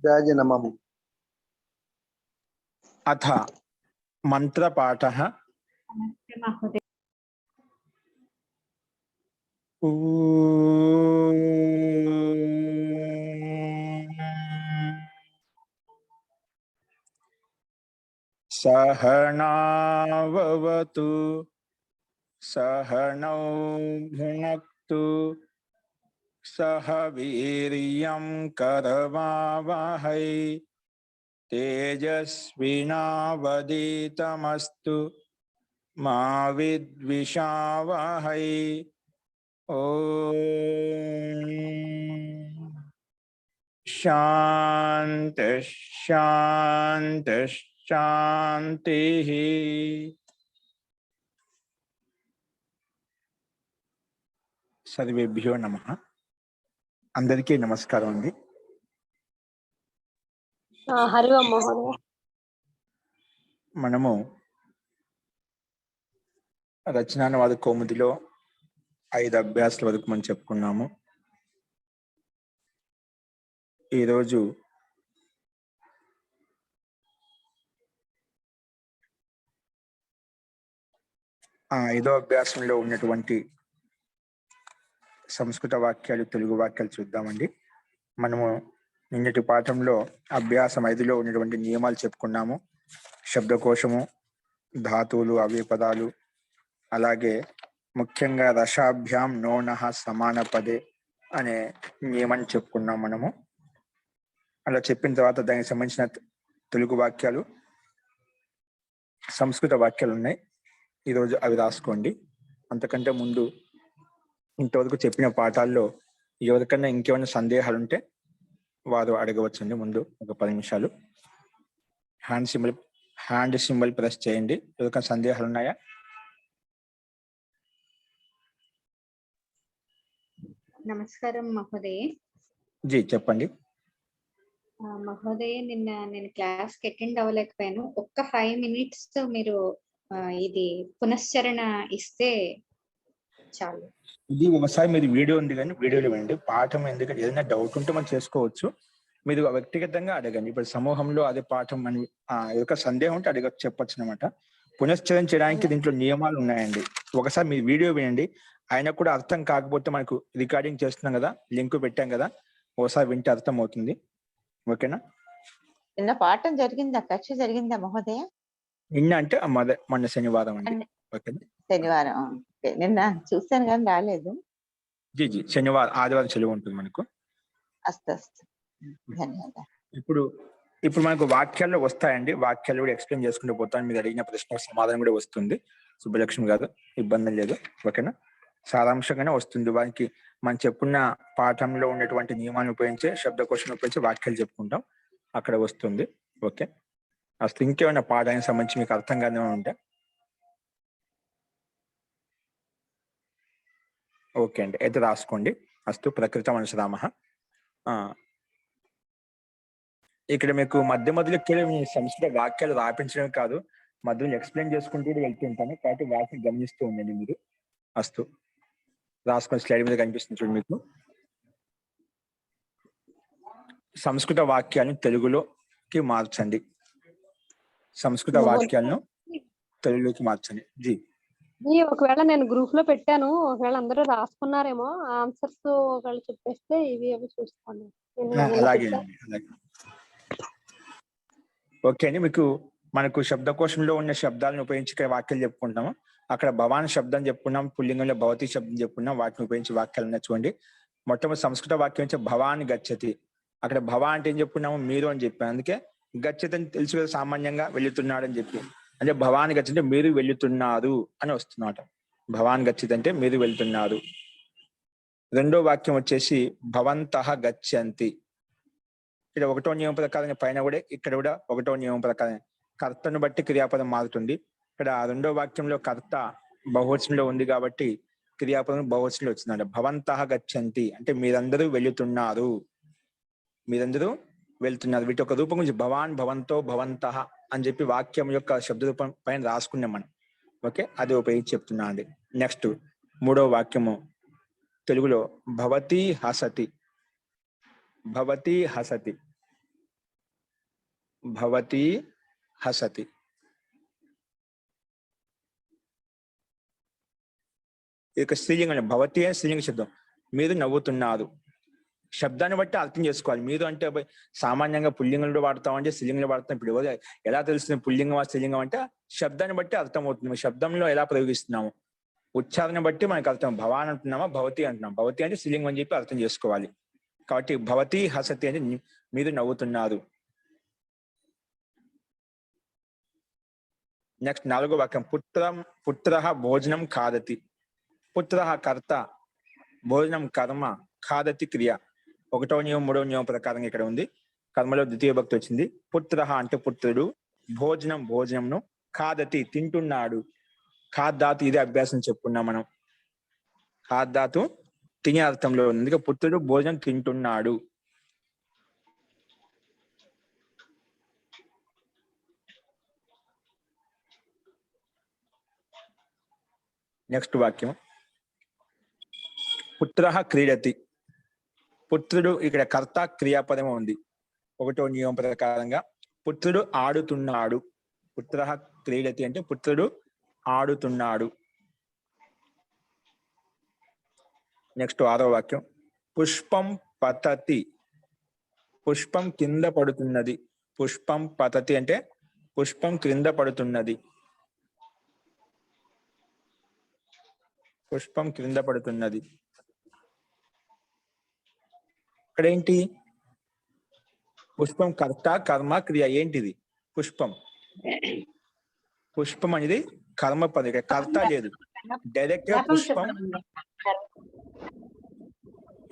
व्याजनमम्। अथ मंत्रपाठः। नमस्ते महोदय। सहनाववतु सहनौ भुनक्तु सह वीर्यं करवावहै तेजस्विनावधीतमस्तु मा विद्विषावहै। ओम शांति शांति शांति। सर्वेभ्यो नमः। अंदरिकी नमस्कारम अंडी। हरि ओम महोदय। మనము రచనానువాద కౌముదిలో 5 అభ్యాసాల వరకు మనం చెప్పుకున్నాము. ఈరోజు ఆ 5వ అభ్యాసంలో ఉన్నటువంటి సంస్కృత వాక్యాలు తెలుగు వాక్యాలు చూద్దామండి. మనము నిన్నటి పాఠంలో అభ్యాసం 5లో ఉన్నటువంటి నియమాలు చెప్పుకున్నాము. శబ్దకోశము, ధాతువులు, అవే పదాలు, అలాగే ముఖ్యంగా రసాభ్యాం నోనః సమాన పదే అనే నియమాన్ని చెప్పుకున్నాం మనము. అలా చెప్పిన తర్వాత దానికి సంబంధించిన తెలుగు వాక్యాలు, సంస్కృత వాక్యాలు ఉన్నాయి. ఈరోజు అవి రాసుకోండి. అంతకంటే ముందు ఇంతవరకు చెప్పిన పాఠాల్లో ఎవరికైనా ఇంకేమైనా సందేహాలు ఉంటే వారు అడగవచ్చండి. ముందు ఒక 10 నిమిషాలు హ్యాండ్ సింబల్ ప్రెస్ చేయండి. ఎవరికైనా సందేహాలు ఉన్నాయా? నమస్కారం మహోదయ. జీ చెప్పండి. మహోదయ, నిన్న నేను క్లాస్ కి అటెండ్ అవ్వలేకపోయాను. ఒక్క 5 minutes మీరు ఇది పునశ్చరణ ఇస్తే చాలు. ఇది ఒకసారి మీరు వీడియో ఉంది కానీ వీడియోలో వినండి. పాఠం ఎందుకంటే ఏదైనా డౌట్ ఉంటే మనం చేసుకోవచ్చు. మీరు వ్యక్తిగతంగా అడగండి. ఇప్పుడు సమూహంలో అదే పాఠం అని ఒక సందేహం ఉంటే చెప్పొచ్చు అనమాట. పునశ్చరణ చేయడానికి దీంట్లో నియమాలు ఉన్నాయండి. ఒకసారి మీరు వీడియో వినండి. అయినా కూడా అర్థం కాకపోతే మనకు రికార్డింగ్ చేస్తున్నాం కదా, లింక్ పెట్టాం కదా, ఒకసారి వింటే అర్థం అవుతుంది. ఓకేనా? నిన్న పాఠం జరిగిందా? కక్ష జరిగిందా మహోదయ? నిన్న అంటే మొన్న శనివారం అండి. ఓకేనా? శనివారం. నిన్న చూసాను కానీ రాలేదు. జీ జీ శనివారం, ఆదివారం సెలవు ఉంటుంది మనకు. అస్తు ధన్యవాదాలు. ఇప్పుడు మనకు వాక్యాల్లో వస్తాయండి. వాక్యాలు కూడా ఎక్స్ప్లెయిన్ చేసుకుంటూ పోతాను. మీరు అడిగిన ప్రశ్నకు సమాధానం కూడా వస్తుంది. సుబ్బలక్ష్మి గారు, ఇబ్బంది లేదు. ఓకేనా? సారాంశంగానే వస్తుంది. వారికి మనం చెప్పుకున్న పాఠంలో ఉన్నటువంటి నియమాన్ని ఉపయోగించి, శబ్దకోశాన్ని ఉపయోగించి వాక్యాలు చెప్పుకుంటాం. అక్కడ వస్తుంది. ఓకే, అసలు ఇంకేమైనా పాఠానికి సంబంధించి మీకు అర్థం కాని ఉంటే ఓకే అండి, అయితే రాసుకోండి. అస్తు ప్రకృతం అనుసరామః. ఇక్కడ మీకు మధ్యలో కేవలం సంస్కృత వాక్యాలు రాపించడమే కాదు, మధ్యలో ఎక్స్ప్లెయిన్ చేసుకుంటూ వెళ్తుంటాను. కాబట్టి వాటిని గమనిస్తూ ఉండండి మీరు. అస్తు రాసుకొని స్లైడ్ మీద కనిపిస్తుంది చూడండి మీకు. సంస్కృత వాక్యాలను తెలుగులోకి మార్చండి. సంస్కృత వాక్యాలను తెలుగులోకి మార్చండి. జీ ఒకవేళ నేను గ్రూప్ లో పెట్టాను, ఒకవేళ అందరూ రాసుకున్నారేమో ఆన్సర్స్ ఒకవేళ చెప్పేస్తే ఇవి అవి చూస్తాను. అలాగే అండి, అలాగే. ఓకే అండి, మనకు శబ్దకోశంలో ఉన్న శబ్దాలను ఉపయోగించి వాక్యాలు చెప్పుకుంటాము. అక్కడ భవాన్ శబ్దం చెప్పుకున్నాం, పుల్లింగంలో భవతి శబ్దం చెప్పుకున్నాం. వాటిని ఉపయోగించి వాక్యాలు ఉన్నాయి చూడండి. మొట్టమొదటి సంస్కృత వాక్యం నుంచి భవాన్ గచ్చతి. అక్కడ భవ అంటే ఏం చెప్పుకున్నాము? మీరు అని చెప్పాను. అందుకే గచ్చతి అని తెలుసు కదా, సామాన్యంగా వెళ్తున్నాడు అని చెప్పి. అంటే భవాన్ గచ్చతి అంటే మీరు వెళ్తున్నారు అని వస్తున్నమాట. భవాన్ గచ్చతి అంటే మీరు వెళ్తున్నారు. రెండో వాక్యం వచ్చేసి భవంతః గచ్చంతి. ఇక్కడ 1వ నియమం ప్రకారం పైన కూడా, ఇక్కడ కూడా 1వ నియమం ప్రకారం కర్తను బట్టి క్రియాపదం మారుతుంది. ఇక్కడ 2వ వాక్యంలో కర్త బహువచనంలో ఉంది కాబట్టి క్రియాపదం బహువచనంలో వచ్చిందంట. భవంతః గచ్చంతి అంటే మీరందరూ వెళుతున్నారు, మీరందరూ వెళ్తున్నారు. వీటి ఒక రూపం గురించి భవాన్, భవంతో, భవంతః అని చెప్పి వాక్యం యొక్క శబ్ద రూపం పైన రాసుకున్నాం మనం. ఓకే, అది ఉపయోగించి చెప్తున్నా అండి. నెక్స్ట్ 3వ వాక్యము తెలుగులో భవతి హసతి. భవతి హసతి. భవతి హసతి. ఇక స్త్రీలింగం, భవతి అని స్త్రీలింగ శబ్దం. మీరు నవ్వుతున్నారు. శబ్దాన్ని బట్టి అర్థం చేసుకోవాలి. మీరు అంటే సామాన్యంగా పుల్లింగంలో వాడతామంటే స్త్రీలింగంలో వాడతాం. ఇప్పుడు ఎలా తెలుస్తుంది పుల్లింగం స్త్రీలింగం అంటే శబ్దాన్ని బట్టి అర్థం అవుతుంది. శబ్దంలో ఎలా ప్రయోగిస్తున్నాము, ఉచ్చారణ బట్టి మనకు అర్థం. భవాన్ అంటున్నామా భవతి అంటున్నాం. భవతి అంటే స్త్రీలింగం అని చెప్పి అర్థం చేసుకోవాలి. కాబట్టి భవతి హసతి అంటే మీరు నవ్వుతున్నారు. నెక్స్ట్ 4వ వాక్యం పుత్ర భోజనం ఖాదతి. పుత్ర కర్త, భోజనం కర్మ, ఖాదతి క్రియ. 1వ నియమం 3వ నియమం ప్రకారంగా ఇక్కడ ఉంది. కర్మలో ద్వితీయ భక్తి వచ్చింది. పుత్ర అంటే పుత్రుడు, భోజనం భోజనంను, ఖాదతి తింటున్నాడు. ఖాద్ధాతు ఇదే అభ్యాసం చెప్పుకున్నాం మనం. ఖాద్ధాతు తినే అర్థంలో ఉంది. అందుకే పుత్రుడు భోజనం తింటున్నాడు. నెక్స్ట్ వాక్యం పుత్ర క్రీడతి. పుత్రుడు ఇక్కడ కర్త క్రియాపదం ఉంది. 1వ నియమం ప్రకారంగా పుత్రుడు ఆడుతున్నాడు. పుత్ర క్రీడతి అంటే పుత్రుడు ఆడుతున్నాడు. నెక్స్ట్ 6వ వాక్యం పుష్పం పతతి. పుష్పం కింద పడుతున్నది. పుష్పం పతతి అంటే పుష్పం క్రింద పడుతున్నది. పుష్పం క్రింద పడుతున్నది. ఇక్కడ ఏంటి? పుష్పం కర్త కర్మ క్రియ. ఏంటిది? పుష్పం. పుష్పం అనేది కర్మ పదం. ఇక్కడ కర్త లేదు, డైరెక్ట్ గా పుష్పం.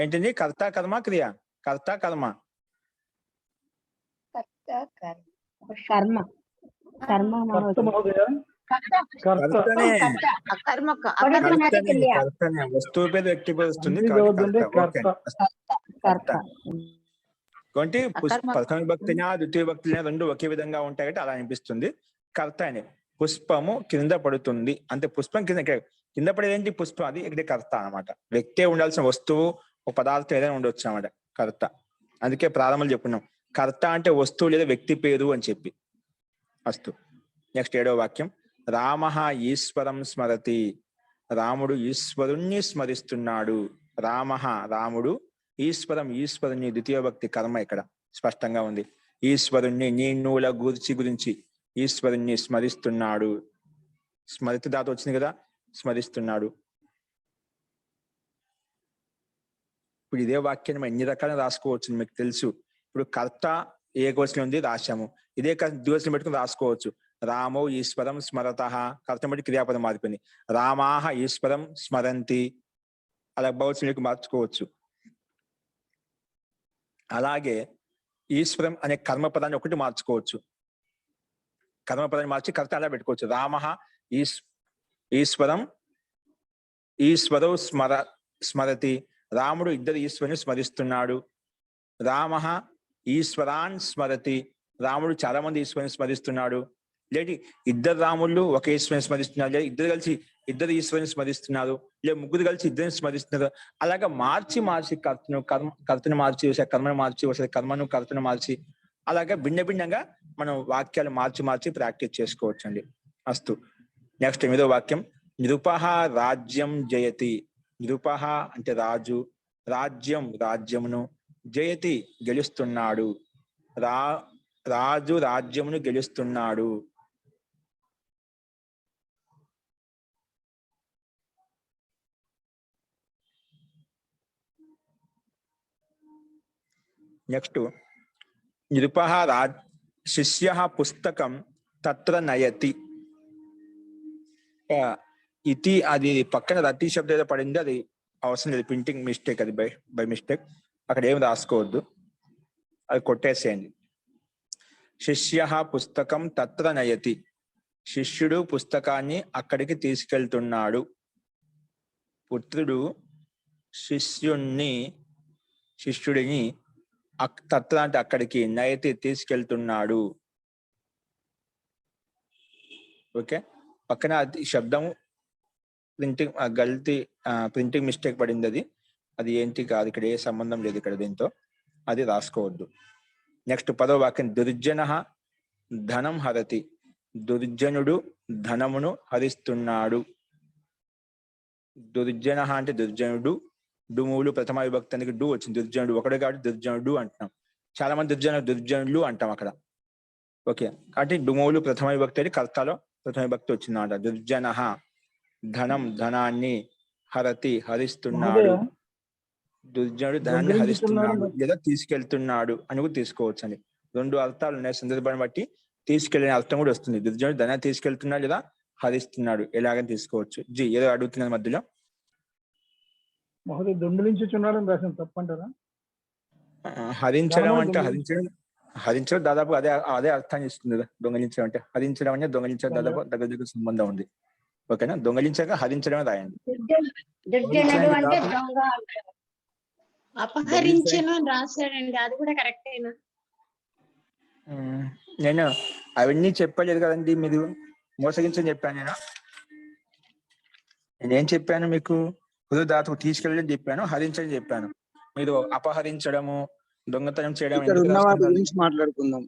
ఏంటిది? కర్త కర్మ క్రియ. కర్త కర్మ వస్తువు పేరు వ్యక్తిపరుస్తుంది. కాబట్టి ప్రథమ విభక్తిన ద్వితీయ భక్తిన రెండు ఒకే విధంగా ఉంటాయి కాబట్టి అలా అనిపిస్తుంది. కర్త అని పుష్పము కింద పడుతుంది అంటే పుష్పం కింద పడేది ఏంటి? పుష్పం. అది ఇక్కడ కర్త అన్నమాట. వ్యక్తే ఉండాల్సిన వస్తువు, ఒక పదార్థం ఏదైనా ఉండొచ్చు అన్నమాట కర్త. అందుకే ప్రారంభంలో చెప్పుకున్నాం కర్త అంటే వస్తువు లేదా వ్యక్తి పేరు అని చెప్పి. అస్తు. నెక్స్ట్ 7వ వాక్యం రామ ఈశ్వరం స్మరతి. రాముడు ఈశ్వరుణ్ణి స్మరిస్తున్నాడు. రామ రాముడు, ఈశ్వరం ఈశ్వరుణ్ణి ద్వితీయ భక్తి కర్మ ఇక్కడ స్పష్టంగా ఉంది. ఈశ్వరుణ్ణి నీళ్ళ గురించి ఈశ్వరుణ్ణి స్మరిస్తున్నాడు. స్మరిత దాత వచ్చింది కదా, స్మరిస్తున్నాడు. ఇప్పుడు ఇదే వాక్యాన్ని ఎన్ని రకాలుగా రాసుకోవచ్చు మీకు తెలుసు. ఇప్పుడు కర్త ఏ కోశం ఉంది రాశాము, ఇదే దివసం పెట్టుకుని రాసుకోవచ్చు. రామో ఈశ్వరం స్మరత. కర్త బట్టి క్రియాపదం మారిపోయింది. రామాహ ఈశ్వరం స్మరంతి. అలా బహువచనంలోకి మార్చుకోవచ్చు. అలాగే ఈశ్వరం అనే కర్మపదాన్ని ఒకటి మార్చుకోవచ్చు. కర్మపదాన్ని మార్చి కర్త అలా పెట్టుకోవచ్చు. రామ ఈశ్వరం ఈశ్వరో స్మరతి. రాముడు ఇద్దరు ఈశ్వరుని స్మరిస్తున్నాడు. రామ ఈశ్వరాన్ స్మరతి. రాముడు చాలా మంది ఈశ్వరుని స్మరిస్తున్నాడు. లేటి ఇద్దరు రాముళ్ళు ఒక ఈశ్వరుని స్మరిస్తున్నారు, లేదా ఇద్దరు కలిసి ఇద్దరు ఈశ్వరుని స్మరిస్తున్నారు, లేదా ముగ్గురు కలిసి ఇద్దరిని స్మరిస్తున్నారు. అలాగా మార్చి కర్తను మార్చి ఒకసారి కర్మను మార్చి ఒకసారి కర్తను మార్చి అలాగా భిన్న భిన్నంగా మనం వాక్యాలు మార్చి ప్రాక్టీస్ చేసుకోవచ్చు అండి. అస్తు. నెక్స్ట్ 8వ వాక్యం నృపః రాజ్యం జయతి. నృపః అంటే రాజు, రాజ్యం రాజ్యమును, జయతి గెలుస్తున్నాడు. రాజు రాజ్యమును గెలుస్తున్నాడు. నెక్స్ట్ నృపః శిష్య పుస్తకం తత్ర నయతి. ఇతి అది పక్కన రతి శబ్దం ఏదో పడింది, అది అవసరం లేదు, ప్రింటింగ్ మిస్టేక్, అది బై మిస్టేక్. అక్కడ ఏమి రాసుకోవద్దు, అది కొట్టేసేయండి. శిష్య పుస్తకం తత్ర నయతి. శిష్యుడు పుస్తకాన్ని అక్కడికి తీసుకెళ్తున్నాడు. పుత్రుడు శిష్యుడిని తత్ర అంటే అక్కడికి, నయతి తీసుకెళ్తున్నాడు. ఓకే, పక్కన అది శబ్దం ప్రింటింగ్ మిస్టేక్ పడింది. అది ఏంటి కాదు, ఇక్కడ ఏ సంబంధం లేదు ఇక్కడ దీంతో, అది రాసుకోవద్దు. నెక్స్ట్ 10వ వాక్యం దుర్జన ధనం హరతి, దుర్జనుడు ధనమును హరిస్తున్నాడు. దుర్జన అంటే దుర్జనుడు, డుములు ప్రథమ విభక్తి అందుకు డు వచ్చింది. దుర్జనుడు ఒకడే కాబట్టి దుర్జనుడు అంటున్నాం. చాలా మంది దుర్జనులు అంటాం అక్కడ. ఓకే, కాబట్టి డుములు ప్రథమ విభక్తి అంటే కర్తలో ప్రథమ విభక్తి వచ్చిందన్నమాట. దుర్జన ధనం ధనాన్ని, హరతి హరిస్తున్నాడు, దుర్జనుడు ధనాన్ని హరిస్తున్నాడు లేదా తీసుకెళ్తున్నాడు అని కూడా తీసుకోవచ్చు అండి. రెండు అర్థాలు ఉన్నాయి, సందర్భాన్ని బట్టి తీసుకెళ్ళిన అర్థం కూడా వస్తుంది. దుర్జనుడు ధనాన్ని తీసుకెళ్తున్నాడు లేదా హరిస్తున్నాడు ఎలాగని తీసుకోవచ్చు. జీ ఏదో అడుగుతున్నది మధ్యలో. మహోదయ దొంగిలించుచున్నాడని రాసిన తప్పంటారా? హరించడం అంటే హరించడం దాదాపు అదే అదే అర్థాన్ని ఇస్తుంది కదా. దొంగలించడం అంటే హరించడం అంటే దొంగలించడం దాదాపు దగ్గర దగ్గర సంబంధం ఉంది. ఓకేనా, దొంగలించాక హరించడమే రాయండి. దుర్జనుడు అంటే దొంగ అంటారు. అపహరించను అని రాశాడండి, అది కూడా కరెక్టేనా? నేను అవన్నీ చెప్పలేదు కదండి, మీరు మోసగించని చెప్పాను. నేనేం చెప్పాను మీకు? దాతకు తీసుకెళ్ళడం చెప్పాను, హరించడం చెప్పాను. మీరు అపహరించడము, దొంగతనం చేయడం గురించి మాట్లాడుకుందాం.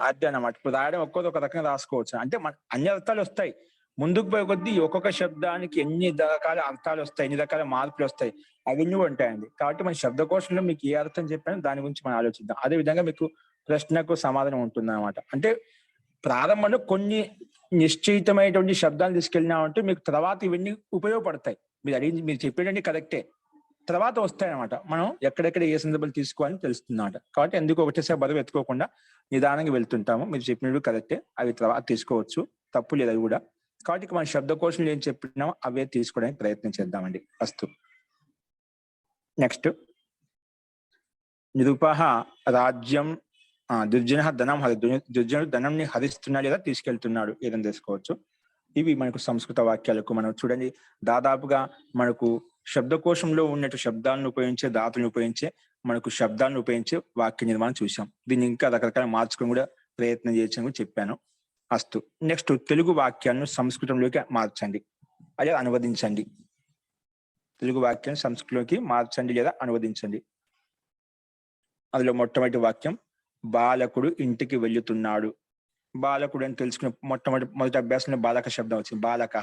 అదే అన్నమాట. ఇప్పుడు రాయడం ఒక్కొక్క ఒక రకంగా రాసుకోవచ్చు. అంటే అన్ని అర్థాలు వస్తాయి. ముందుకు పోయే కొద్దీ ఒక్కొక్క శబ్దానికి ఎన్ని రకాల అర్థాలు వస్తాయి, ఎన్ని రకాల మార్పులు వస్తాయి, అవన్నీ ఉంటాయండి. కాబట్టి మన శబ్దకోశంలో మీకు ఏ అర్థం చెప్పానో దాని గురించి మనం ఆలోచిద్దాం. అదే విధంగా మీకు ప్రశ్నకు సమాధానం ఉంటుంది అన్నమాట. అంటే ప్రారంభంలో కొన్ని నిశ్చయితమైనటువంటి శబ్దాలు తీసుకెళ్ళినామంటే మీకు తర్వాత ఇవన్నీ ఉపయోగపడతాయి. మీరు చెప్పేటండి కరెక్టే, తర్వాత వస్తాయన్నమాట. మనం ఎక్కడెక్కడ ఏ సందర్భాలు తీసుకోవాలని తెలుస్తుందన్నమాట. కాబట్టి ఎందుకు ఒకటేసారి బరువు ఎత్తుకోకుండా నిదానంగా వెళ్తుంటాము. మీరు చెప్పినట్టు కరెక్టే, అవి తర్వాత తీసుకోవచ్చు, తప్పు లేదు అది కూడా. కాబట్టి మన శబ్దకోశంలో ఏం చెప్పినామో అవే తీసుకోవడానికి ప్రయత్నం చేద్దామండి. అస్తు. నెక్స్ట్, నిరుపహ రాజ్యం, దుర్జన ధనం దుర్జనుడు ధనంని హరిస్తున్నాడు లేదా తీసుకెళ్తున్నాడు ఏదైనా తెలుసుకోవచ్చు. ఇవి మనకు సంస్కృత వాక్యాలకు మనం చూడండి దాదాపుగా మనకు శబ్దకోశంలో ఉన్నట్టు శబ్దాలను ఉపయోగించే, ధాతులను ఉపయోగించే, మనకు శబ్దాలను ఉపయోగించే వాక్య నిర్మాణం చూసాం. దీన్ని ఇంకా రకరకాల మార్చుకొని కూడా ప్రయత్నం చేయొచ్చని కూడా చెప్పాను. అస్తు. నెక్స్ట్, తెలుగు వాక్యాలను సంస్కృతంలోకి మార్చండి లేదా అనువదించండి. తెలుగు వాక్యాన్ని సంస్కృతంలోకి మార్చండి లేదా అనువదించండి. అందులో మొట్టమొదటి వాక్యం, బాలకుడు ఇంటికి వెళ్తున్నాడు. బాలకుడు అని తెలుసుకున్న మొదటి అభ్యాసంలో బాలక శబ్దం వచ్చింది. బాలక.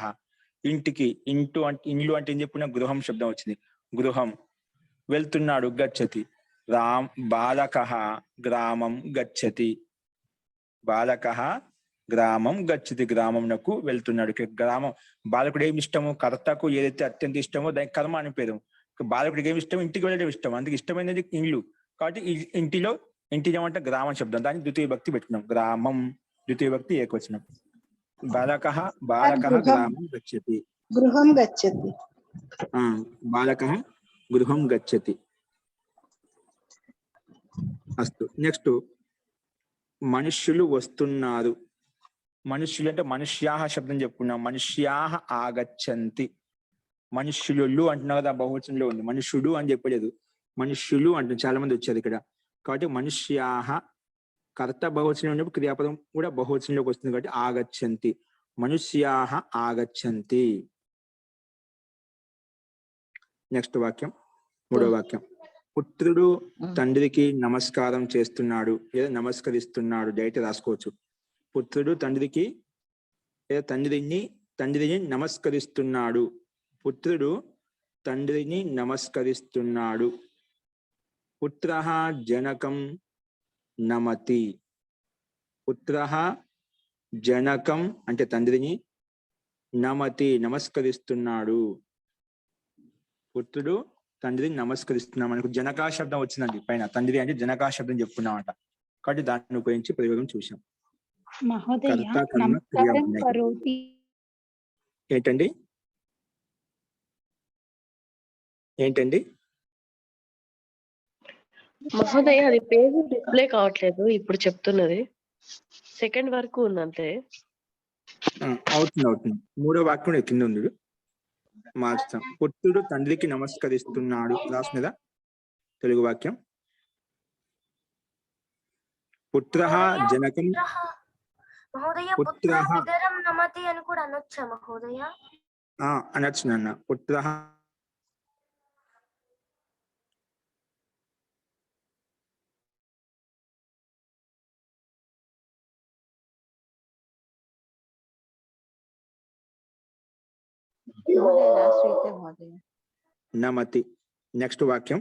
ఇంటికి, ఇంటు అంటే ఇల్లు అంటే ఏం చెప్పుకున్నా, గృహం శబ్దం వచ్చింది. గృహం. వెళ్తున్నాడు, గచ్చతి. బాలక గ్రామం గచ్చతి. బాలక గ్రామం గచ్చతి, గ్రామంకు వెళ్తున్నాడు. గ్రామం, బాలకుడు ఏమి ఇష్టము, కర్తకు ఏదైతే అత్యంత ఇష్టమో దానికి కర్మ అని పేరు. బాలకుడికి ఏమి ఇష్టం, ఇంటికి వెళ్ళడం ఇష్టం, అందుకు ఇష్టమైనది ఇల్లు. కాబట్టి ఇంటిలో, ఇంటి ఏమంటే గ్రామం శబ్దం, దాన్ని ద్వితీయ విభక్తి పెట్టుకున్నాం. గ్రామం ద్వితీయ విభక్తి ఏకవచనం. బాలక గ్రామం గచ్చతి. గృహం గచ్చతి. బాలక గృహం గచ్చతి. అస్తు. నెక్స్ట్, మనుష్యులు వస్తున్నారు. మనుష్యులు అంటే మనుష్యాహ శబ్దం చెప్పుకున్నాం. మనుష్యాహ ఆగచ్చంతి. మనుష్యులు అంటున్నా కదా, బహువచనంలో ఉంది. మనుష్యుడు అని చెప్పలేదు, మనుష్యులు అంటున్నారు. చాలా మంది వచ్చారు ఇక్కడ. కాబట్టి మనుష్యాహ కర్త బహువచనం ఉన్నప్పుడు క్రియాపదం కూడా బహువచనంలోకి వస్తుంది కాబట్టి ఆగచ్చంతి. మనుష్యాహ ఆగచ్చంతి. నెక్స్ట్ వాక్యం, మూడో వాక్యం, పుత్రుడు తండ్రికి నమస్కారం చేస్తున్నాడు లేదా నమస్కరిస్తున్నాడు. డైరెక్ట్ రాసుకోవచ్చు. పుత్రుడు తండ్రికి లేదా తండ్రిని నమస్కరిస్తున్నాడు. పుత్రుడు తండ్రిని నమస్కరిస్తున్నాడు. పుత్రః జనకం నమతి. పుత్రః జనకం అంటే తండ్రిని, నమతి నమస్కరిస్తున్నాడు. పుత్రుడు తండ్రిని నమస్కరిస్తున్నాడు. మనకు జనకా శబ్దం వచ్చిందండి పైన. తండ్రి అంటే జనకా శబ్దం చెప్పుకున్నామట. కాబట్టి దాన్ని ఉపయోగించి ప్రయోగం చూసాం. ఏంటండి మహోదయ, అది పేజ్ డిస్ప్లే కావట్లేదు ఇప్పుడు చెప్తున్నది. సెకండ్ వరకు ఉందంతే. అవుతుంది. మూడో వాక్యం కింద ఉంది, మార్చుతాం. పుత్రుడు తండ్రికి నమస్కరిస్తున్నాడు రాసినదా తెలుగు వాక్యం. పుత్రః జనకం. పుత్రః నమతి అని కూడా అనొచ్చా మహోదయ? అనొచ్చు నాన్న. పుత్రః మహోదయ లాస్ట్ వీక్ మహోదయ. నమతి. నెక్స్ట్ వాక్యం,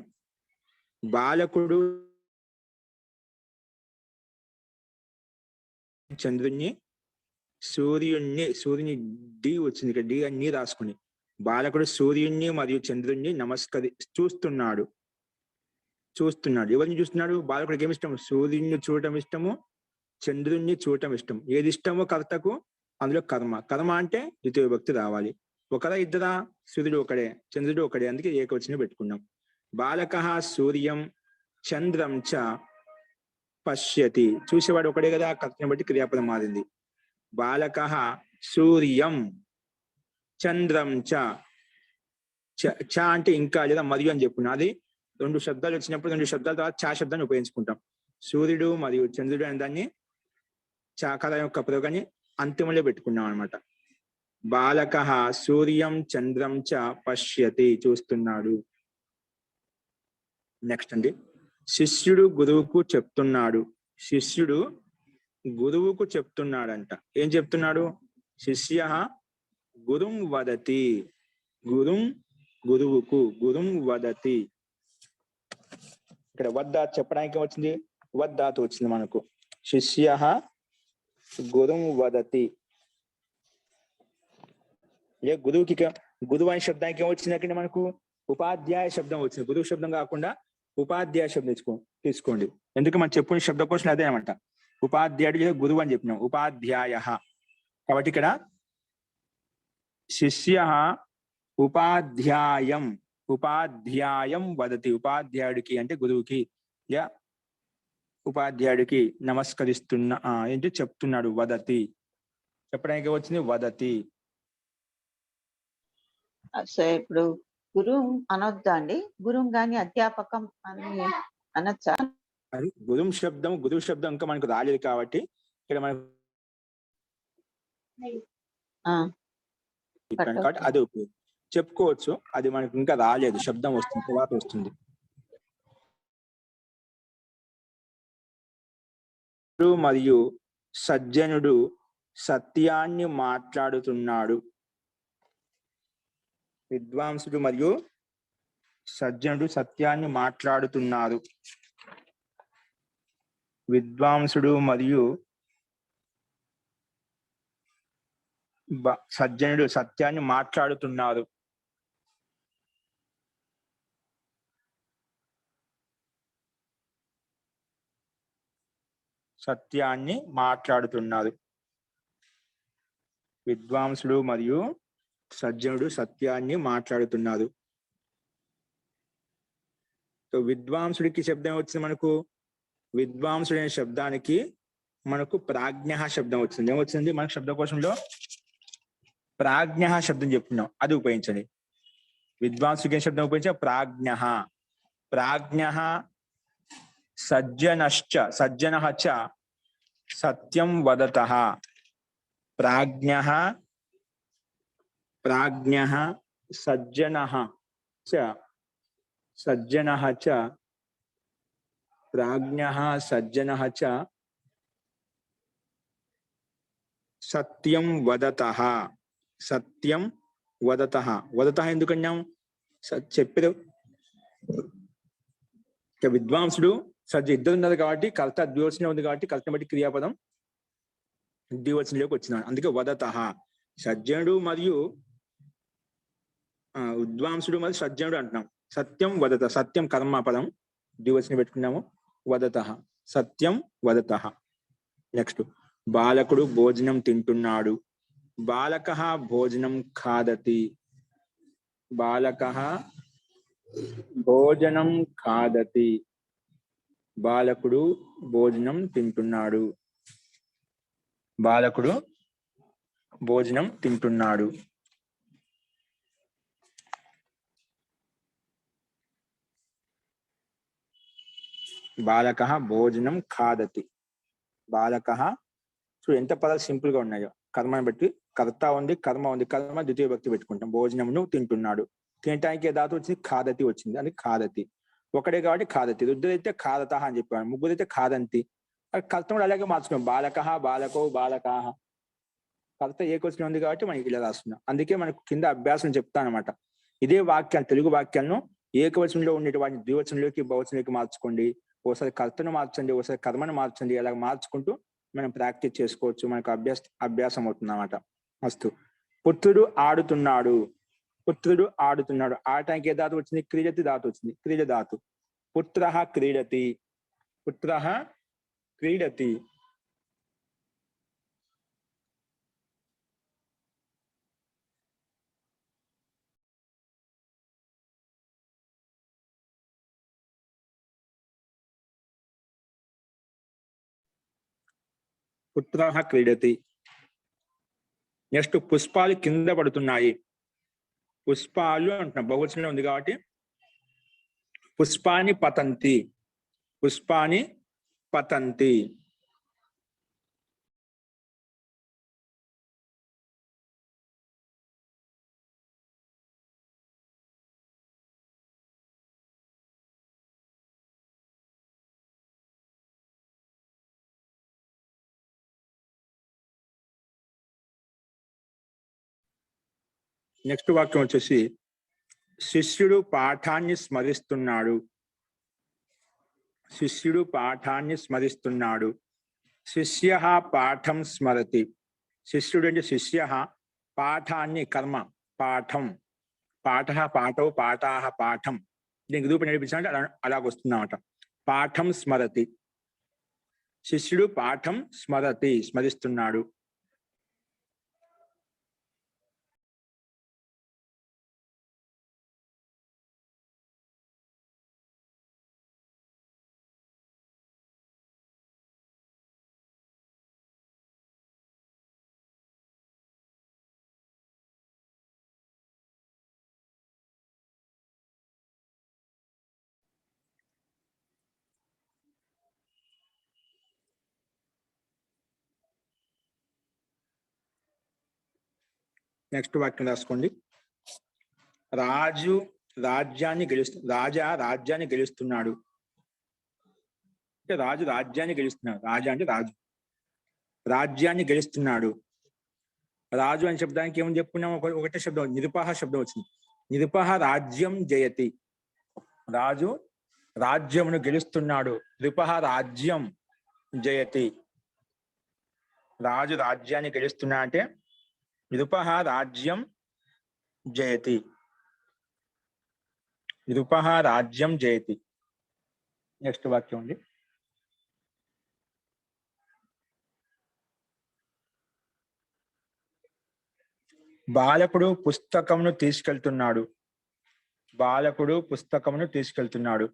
బాలకుడు చంద్రుణ్ణి సూర్యుని డి వచ్చింది ఇక్కడ, డి అని రాసుకుని, బాలకుడు సూర్యుణ్ణి మరియు చంద్రుణ్ణి చూస్తున్నాడు. ఎవరిని చూస్తున్నాడు? బాలకుడికి ఏమి ఇష్టం? సూర్యుడిని చూడటం ఇష్టము, చంద్రుణ్ణి చూడటం ఇష్టం. ఏది ఇష్టమో కర్తకు అందులో కర్మ అంటే ద్వితీయ విభక్తి రావాలి. ఒకరా ఇద్దరా? సూర్యుడు ఒకడే, చంద్రుడు ఒకడే, అందుకే ఏకవచనం పెట్టుకున్నాం. బాలకః సూర్యం చంద్రం చ పశ్యతి, చూసేవాడు ఒకడే కదా, కర్తను బట్టి క్రియాపదం మారింది. బాలకః సూర్యం చంద్రం చ అంటే ఇంకా లేదా మరియు అని చెప్పుకున్నా. అది రెండు శబ్దాలు వచ్చినప్పుడు రెండు శబ్దాల తర్వాత చా శబ్దాన్ని ఉపయోగించుకుంటాం. సూర్యుడు మరియు చంద్రుడు అనే దాన్ని చాకాల యొక్క ప్రయోగాన్ని అంతిమంలో పెట్టుకున్నాం అనమాట. బాలకః సూర్యం చంద్రం చ పశ్యతి, చూస్తున్నాడు. నెక్స్ట్ అండి, శిష్యుడు గురువుకు చెప్తున్నాడు. శిష్యుడు గురువుకు చెప్తున్నాడంట. ఏం చెప్తున్నాడు? శిష్యః గురుం వదతి, గురువుకు గురుం వదతి. ఇక్కడ వద్ద చెప్పడానికి వచ్చింది, వద్దాతో వచ్చింది మనకు. శిష్యః గురుం వదతి. గురువుకి గురువు అనే శబ్దానికి ఏమొచ్చింది అక్కడ మనకు? ఉపాధ్యాయ శబ్దం వచ్చింది. గురువు శబ్దం కాకుండా ఉపాధ్యాయ శబ్దం తీసుకోండి. ఎందుకు మనం చెప్పుకునే శబ్దకోశం అదే అనమాట. ఉపాధ్యాయుడు గురువు అని చెప్పినాం, ఉపాధ్యాయ. కాబట్టి ఇక్కడ శిష్యః ఉపాధ్యాయం వదతి, ఉపాధ్యాయుడికి అంటే గురువుకి, ఉపాధ్యాయుడికి నమస్కరిస్తున్నా ఏంటి చెప్తున్నాడు. వదతి చెప్పడానికి వచ్చింది, వదతి. సో ఇప్పుడు గురువు అనొద్దా అండి? గురువు గాని అధ్యాపకం అని అనొచ్చా? అది గురువు శబ్దం ఇంకా మనకు రాలేదు కాబట్టి ఇక్కడ మనకు కాబట్టి అది చెప్పుకోవచ్చు. అది మనకు ఇంకా రాలేదు, శబ్దం వస్తుంది, తర్వాత వస్తుంది. మరియు సజ్జనుడు సత్యాన్ని మాట్లాడుతున్నాడు. విద్వాంసుడు మరియు సజ్జనుడు సత్యాన్ని మాట్లాడుతున్నారు. విద్వాంసుడు మరియు సజ్జనుడు సత్యాన్ని మాట్లాడుతున్నారు. సత్యాన్ని మాట్లాడుతున్నారు. విద్వాంసుడు మరియు సజ్జనుడు సత్యాన్ని మాట్లాడుతున్నారు. విద్వాంసుడికి శబ్దం వచ్చింది మనకు. విద్వాంసుడు అనే శబ్దానికి మనకు ప్రాజ్ఞ శబ్దం వచ్చింది. ఏమొచ్చింది మనకు శబ్దకోశంలో? ప్రాజ్ఞ శబ్దం చెప్పుకున్నాం, అది ఉపయోగించండి. విద్వాంసుడికి ఏ శబ్దం ఉపయోగించా? ప్రాజ్ఞ. సజ్జనః చ సత్యం వదతః. ప్రాజ్ఞ సజ్జనః చ సత్యం వదతః. వదతః ఎందుకన్నాం? చెప్పారు. విద్వాంసుడు సజ్జ ఇద్దరు ఉన్నారు కాబట్టి కర్త ద్వివచనం ఉంది కాబట్టి కర్తను బట్టి క్రియాపదం ద్వివచనంలోకి వచ్చినాడు, అందుకే వదతః. సజ్జనుడు మరియు విద్వాంసుడు మరియు సజ్జనుడు అంటున్నాం. సత్యం వదత, సత్యం కర్మపదం ద్వివచనం పెట్టుకున్నాము. వదతః, సత్యం వదతః. నెక్స్ట్, బాలకుడు భోజనం తింటున్నాడు. బాలకః భోజనం ఖాదతి. బాలకః భోజనం ఖాదతి. బాలకుడు భోజనం తింటున్నాడు. బాలకుడు భోజనం తింటున్నాడు. బాలకః భోజనం ఖాదతి. బాలకః చూడు ఎంత పదాలు సింపుల్ గా ఉన్నాయో. కర్మని బట్టి కర్త ఉంది, కర్మ ఉంది, కర్మ ద్వితీయ భక్తి పెట్టుకుంటాం. భోజనమును తింటున్నాడు. తినటానికి ధాతు వచ్చింది, ఖాదతి వచ్చింది, అని ఖాదతి. ఒకడే కాబట్టి ఖాదతి. రుద్రుడైతే ఖాదతః అని చెప్పాడు, ముగ్గురైతే ఖాదంతి. కర్త కూడా అలాగే మార్చుకున్నాం. బాలకః, బాలకో, బాలకాః. కర్త ఏకవచనం ఉంది కాబట్టి మనకి ఇలా రాస్తున్నాం. అందుకే మనకు కింద అభ్యాసం చెప్తాను అనమాట. ఇదే వాక్యాలు తెలుగు వాక్యాలను ఏకవచనంలో ఉండే వాటిని ద్వివచనంలోకి బహువచనంలోకి మార్చుకోండి, ఒకసారి కర్తను మార్చండి, ఒకసారి కర్మను మార్చండి, అలా మార్చుకుంటూ మనం ప్రాక్టీస్ చేసుకోవచ్చు. మనకు అభ్యాసం అవుతుంది అన్నమాట. అస్తు. పుత్రుడు ఆడుతున్నాడు. పుత్రుడు ఆడుతున్నాడు. ఆడటానికి ఏ ధాతు వచ్చింది? క్రీడతి ధాతు వచ్చింది. క్రీడ ధాతు. పుత్రః క్రీడతి. పుత్రః క్రీడతి. పుత్రః క్రీడతి. నెక్స్ట్ పుష్పాలు కింద పడుతున్నాయి. పుష్పాలు అంటున్నా, బహువచనంలో ఉంది కాబట్టి పుష్పాని పతంతి. పుష్పాని పతంతి. నెక్స్ట్ వాక్యం వచ్చేసి శిష్యుడు పాఠాన్ని స్మరిస్తున్నాడు. శిష్యుడు పాఠాన్ని స్మరిస్తున్నాడు. శిష్య పాఠం స్మరతి. శిష్యుడు అంటే శిష్య, పాఠాన్ని కర్మ పాఠం, పాఠ పాఠౌ పాఠాః పాఠం, దీనికి రూపం నడిపించాలంటే అలాగొస్తుందన్నమాట. పాఠం స్మరతి. శిష్యుడు పాఠం స్మరతి, స్మరిస్తున్నాడు. నెక్స్ట్ వాక్యం రాసుకోండి. రాజా రాజ్యాన్ని గెలుస్తున్నాడు. అంటే రాజు రాజ్యాన్ని గెలుస్తున్నాడు. రాజా అంటే రాజు. రాజ్యాన్ని గెలుస్తున్నాడు. రాజు అని శబ్దానికి ఏమని చెప్పుకున్నాం? ఒకటే శబ్దం, నిరుపహ శబ్దం వచ్చింది. నిరుపహ రాజ్యం జయతి. రాజు రాజ్యమును గెలుస్తున్నాడు. నిరుపహ రాజ్యం జయతి. రాజు రాజ్యాన్ని గెలుస్తున్నా అంటే నిరుపహ రాజ్యం జయతి. నిరుపహ రాజ్యం జయతి. నెక్స్ట్ వాక్యం ఉంది. బాలకుడు పుస్తకమును తీసుకెళ్తున్నాడు. బాలకుడు పుస్తకమును తీసుకెళ్తున్నాడు.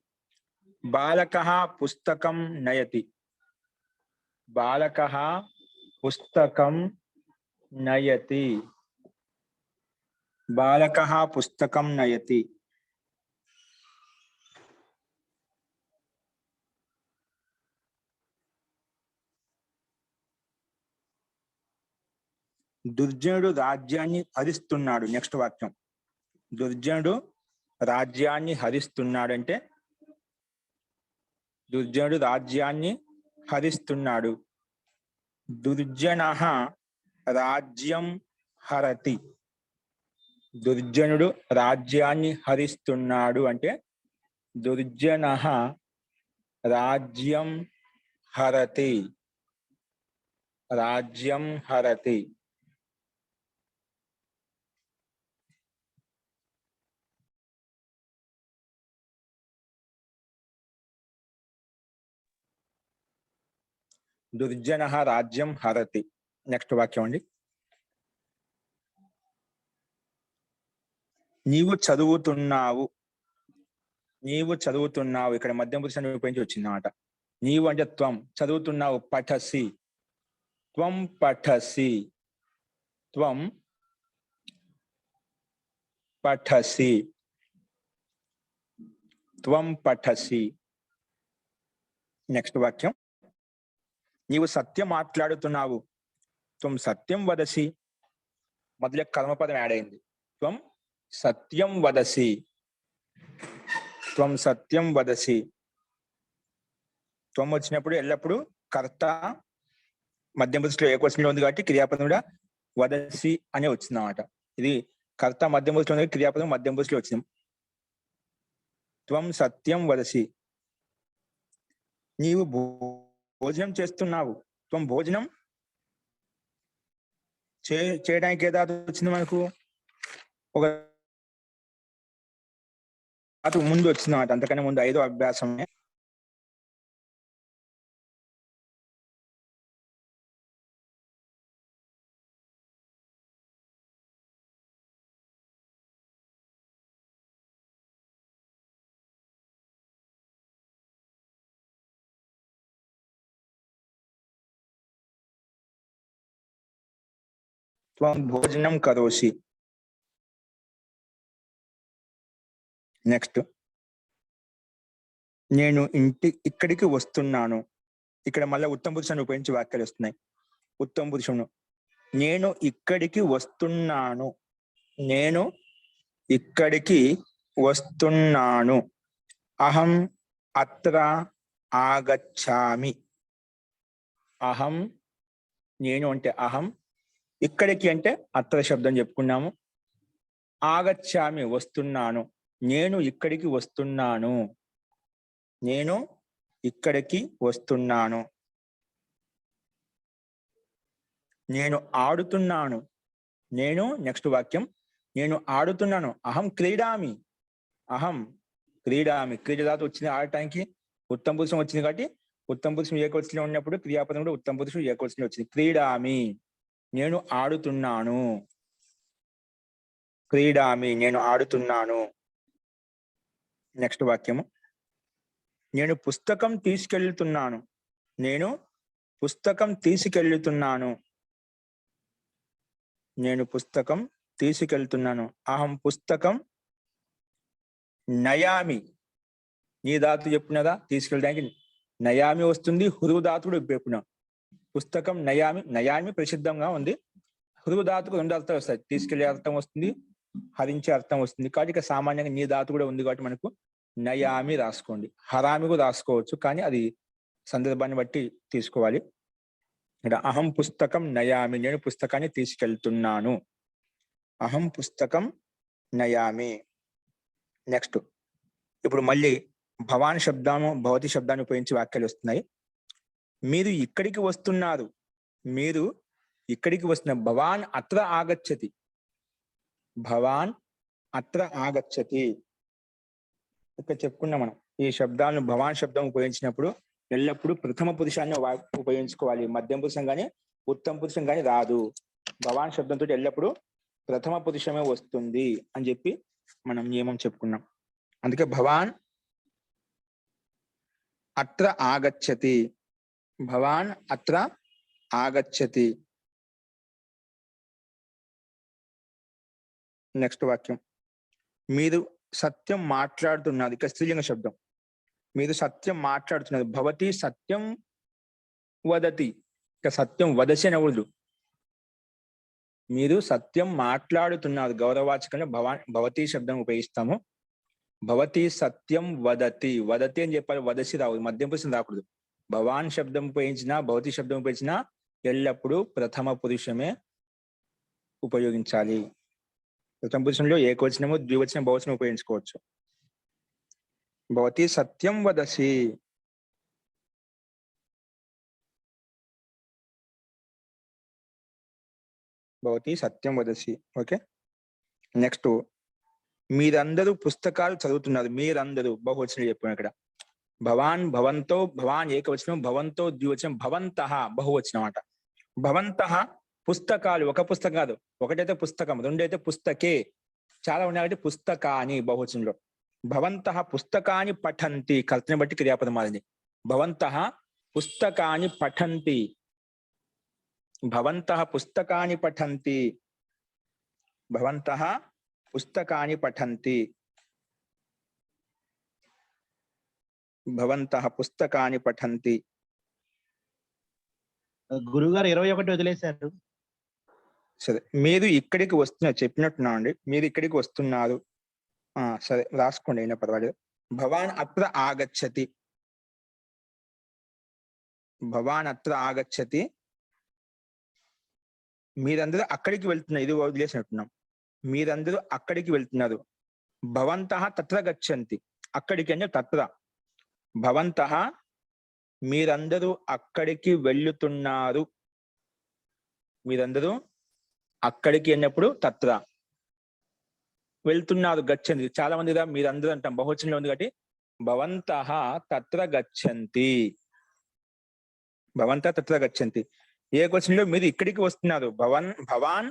బాలకః పుస్తకం నయతి. బాలకః పుస్తకం నయతి. బాలకః పుస్తకం నయతి. దుర్జనుడు రాజ్యాన్ని హరిస్తున్నాడు. నెక్స్ట్ వాక్యం. దుర్జనుడు రాజ్యాన్ని హరిస్తున్నాడు అంటే దుర్జనుడు రాజ్యాన్ని హరిస్తున్నాడు. దుర్జనః రాజ్యం హరతి. దుర్జనుడు రాజ్యాన్ని హరిస్తున్నాడు అంటే దుర్జనః రాజ్యం హరతి. రాజ్యం హరతి. దుర్జనః రాజ్యం హరతి. నెక్స్ట్ వాక్యం అండి. నీవు చదువుతున్నావు. నీవు చదువుతున్నావు. ఇక్కడ మధ్యం పురుషుని ఉపయోగించి వచ్చింది అన్నమాట. నీవు అంటే త్వం. చదువుతున్నావు. పఠసి. త్వం పఠసి. త్వం పఠసి. త్వం పఠసి. నెక్స్ట్ వాక్యం. నీవు సత్యం మాట్లాడుతున్నావు. త్వం సత్యం వదసి. మొదలే కర్మపదం యాడ్ అయింది. త్వం సత్యం వదసి. త్వం సత్యం వదసి. త్వం వచ్చినప్పుడు ఎల్లప్పుడు కర్త మధ్యం పురుషులో ఏకవచనంలో ఉంది కాబట్టి క్రియాపదం కూడా వదసి అని వచ్చింది అన్నమాట. ఇది కర్త మధ్యం పురుషులో ఉంది, క్రియాపదం మధ్యం పురుషులో వచ్చింది. త్వం సత్యం వదసి, నీవు భోజనం చేస్తున్నావు. త్వం భోజనం చేయడానికి ఏ ధాతు వచ్చింది మనకు? ఒక ధాతు ముందు వచ్చింది అన్నమాట. అంతకన్నా ముందు 5వ అభ్యాసమే. త్వం భోజనం కరోసి. నెక్స్ట్, నేను ఇక్కడికి వస్తున్నాను. ఇక్కడ మళ్ళీ ఉత్తమ పురుషాన్ని ఉపయోగించి వాక్యాలు వస్తున్నాయి. ఉత్తమ పురుషుడు, నేను ఇక్కడికి వస్తున్నాను. నేను ఇక్కడికి వస్తున్నాను. అహం అత్ర ఆగచ్చామి. అహం నేను అంటే అహం, ఇక్కడికి అంటే అత్ర శబ్దం చెప్పుకున్నాము. ఆగచ్చామి వస్తున్నాను. నేను ఇక్కడికి వస్తున్నాను. నేను ఇక్కడికి వస్తున్నాను. నేను ఆడుతున్నాను. నేను నెక్స్ట్ వాక్యం, నేను ఆడుతున్నాను. అహం క్రీడామి. అహం క్రీడామి. క్రీడదాత వచ్చింది ఆడటానికి. ఉత్తమ పురుషం వచ్చింది కాబట్టి ఉత్తమ పురుషం ఏకవచనంలో ఉన్నప్పుడు క్రియాపదం కూడా ఉత్తమ పురుషం ఏకవచనంలో వచ్చింది. క్రీడామి, నేను ఆడుతున్నాను. క్రీడామి, నేను ఆడుతున్నాను. నెక్స్ట్ వాక్యము, నేను పుస్తకం తీసుకెళ్తున్నాను. నేను పుస్తకం తీసుకెళ్తున్నాను. నేను పుస్తకం తీసుకెళ్తున్నాను. అహం పుస్తకం నయామి. నీ ధాతు చెప్పినదా తీసుకెళ్ళడానికి? నయామి వస్తుంది. హురువు ధాతు కూడా చెప్పిన. పుస్తకం నయామి. నయామి ప్రసిద్ధంగా ఉంది. హురువు ధాతుకు 2 అర్థాలు వస్తాయి. తీసుకెళ్లే అర్థం వస్తుంది, హరించే అర్థం వస్తుంది. కాబట్టి ఇక సామాన్యంగా నీ ధాతు కూడా ఉంది కాబట్టి మనకు నయామి రాసుకోండి. హరామి కూడా రాసుకోవచ్చు, కానీ అది సందర్భాన్ని బట్టి తీసుకోవాలి. ఇక్కడ అహం పుస్తకం నయామి, నేను పుస్తకాన్ని తీసుకెళ్తున్నాను. అహం పుస్తకం నయామి. నెక్స్ట్, ఇప్పుడు మళ్ళీ భవాన్ శబ్దము భవతి శబ్దాన్ని ఉపయోగించి వాక్యాలు వస్తున్నాయి. మీరు ఇక్కడికి వస్తున్నారు. మీరు ఇక్కడికి వస్తున్నారు. భవాన్ అత్ర ఆగచ్చతి. భవాన్ అత్ర ఆగచ్చతి. ఇక్కడ చెప్పుకున్నాం మనం. ఈ శబ్దాలను భవాన్ శబ్దం ఉపయోగించినప్పుడు ఎల్లప్పుడూ ప్రథమ పురుషాన్ని ఉపయోగించుకోవాలి. మధ్యం పురుషం కానీ ఉత్తమ పురుషం కానీ రాదు. భవాన్ శబ్దంతో ఎల్లప్పుడూ ప్రథమ పురుషమే వస్తుంది అని చెప్పి మనం నియమం చెప్పుకున్నాం. అందుకే భవాన్ అత్ర ఆగచ్చతి. భవాన్ అత్ర ఆగచ్చతి. నెక్స్ట్ వాక్యం, మీరు సత్యం మాట్లాడుతున్నారు. ఇక స్త్రీలింగ శబ్దం. మీరు సత్యం మాట్లాడుతున్నారు. భవతి సత్యం వదతి. ఇక సత్యం వదసి అనకూడదు. మీరు సత్యం మాట్లాడుతున్నారు. గౌరవవాచకంలో భవతి శబ్దం ఉపయోగిస్తాము. భవతి సత్యం వదతి. వదతి అని చెప్పాలి, వదసి రావు. మధ్యం పురుషం రాకూడదు. భవాన్ శబ్దం ఉపయోగించినా భవతి శబ్దం ఉపయోగించినా ఎల్లప్పుడూ ప్రథమ పురుషమే ఉపయోగించాలి. ప్రథమ పురుషంలో ఏకవచనము, ద్వివచనం, బహువచనం ఉపయోగించుకోవచ్చు. భవతి సత్యం వదసి. భవతి సత్యం వదసి. ఓకే. నెక్స్ట్, మీరందరూ పుస్తకాలు చదువుతున్నారు. మీరందరూ బహువచనం చెప్పాను ఇక్కడ. భవాన్ భవంతో, భవాన్ ఏకవచనం, భవంతో ద్వివచనం, భవంతః బహువచనం అన్నమాట. భవంతః పుస్తకాలు. ఒక పుస్తకం కాదు, ఒకటైతే పుస్తకం, రెండైతే పుస్తకే, చాలా ఉన్నాయి కాబట్టి పుస్తకాని బహువచనంలో. భవంతః పుస్తకాని పఠంతి. కర్తని బట్టి క్రియాపదం మారింది. భవంతః పుస్తకాని పఠంతి. భవంతః పుస్తకాని పఠంతి. భవంతః పుస్తకాని పఠంతి. భవంతః పుస్తకాని పఠంతి. గురుగారు 21 వదిలేశారు. సరే, మీరు ఇక్కడికి వస్తున్నారు చెప్పినట్టున్నా అండి. మీరు ఇక్కడికి వస్తున్నారు. సరే రాసుకోండి, అయినా పర్వాలేదు. భవాన్ అత్ర ఆగచ్చతి. భవాన్ అత్ర ఆగచ్చతి. మీరందరూ అక్కడికి వెళ్తున్నారు, ఇది వదిలేసినట్టున్నాం. మీరందరూ అక్కడికి వెళ్తున్నారు. భవంతః తత్ర గచ్చంతి, అక్కడికి అంటే తత్ర. భవంతః మీరందరూ అక్కడికి వెళ్ళుతున్నారు. మీరందరూ అక్కడికి అన్నప్పుడు తత్ర. వెళ్తున్నారు గచ్చంతి, చాలా మంది మీరందరూ అంటాం, బహువచనంలో ఉంది కాబట్టి భవంతః తత్ర గచ్చంతి. భవంతః తత్ర గచ్చంతి. ఏకవచనంలో మీరు ఇక్కడికి వస్తున్నారు. భవాన్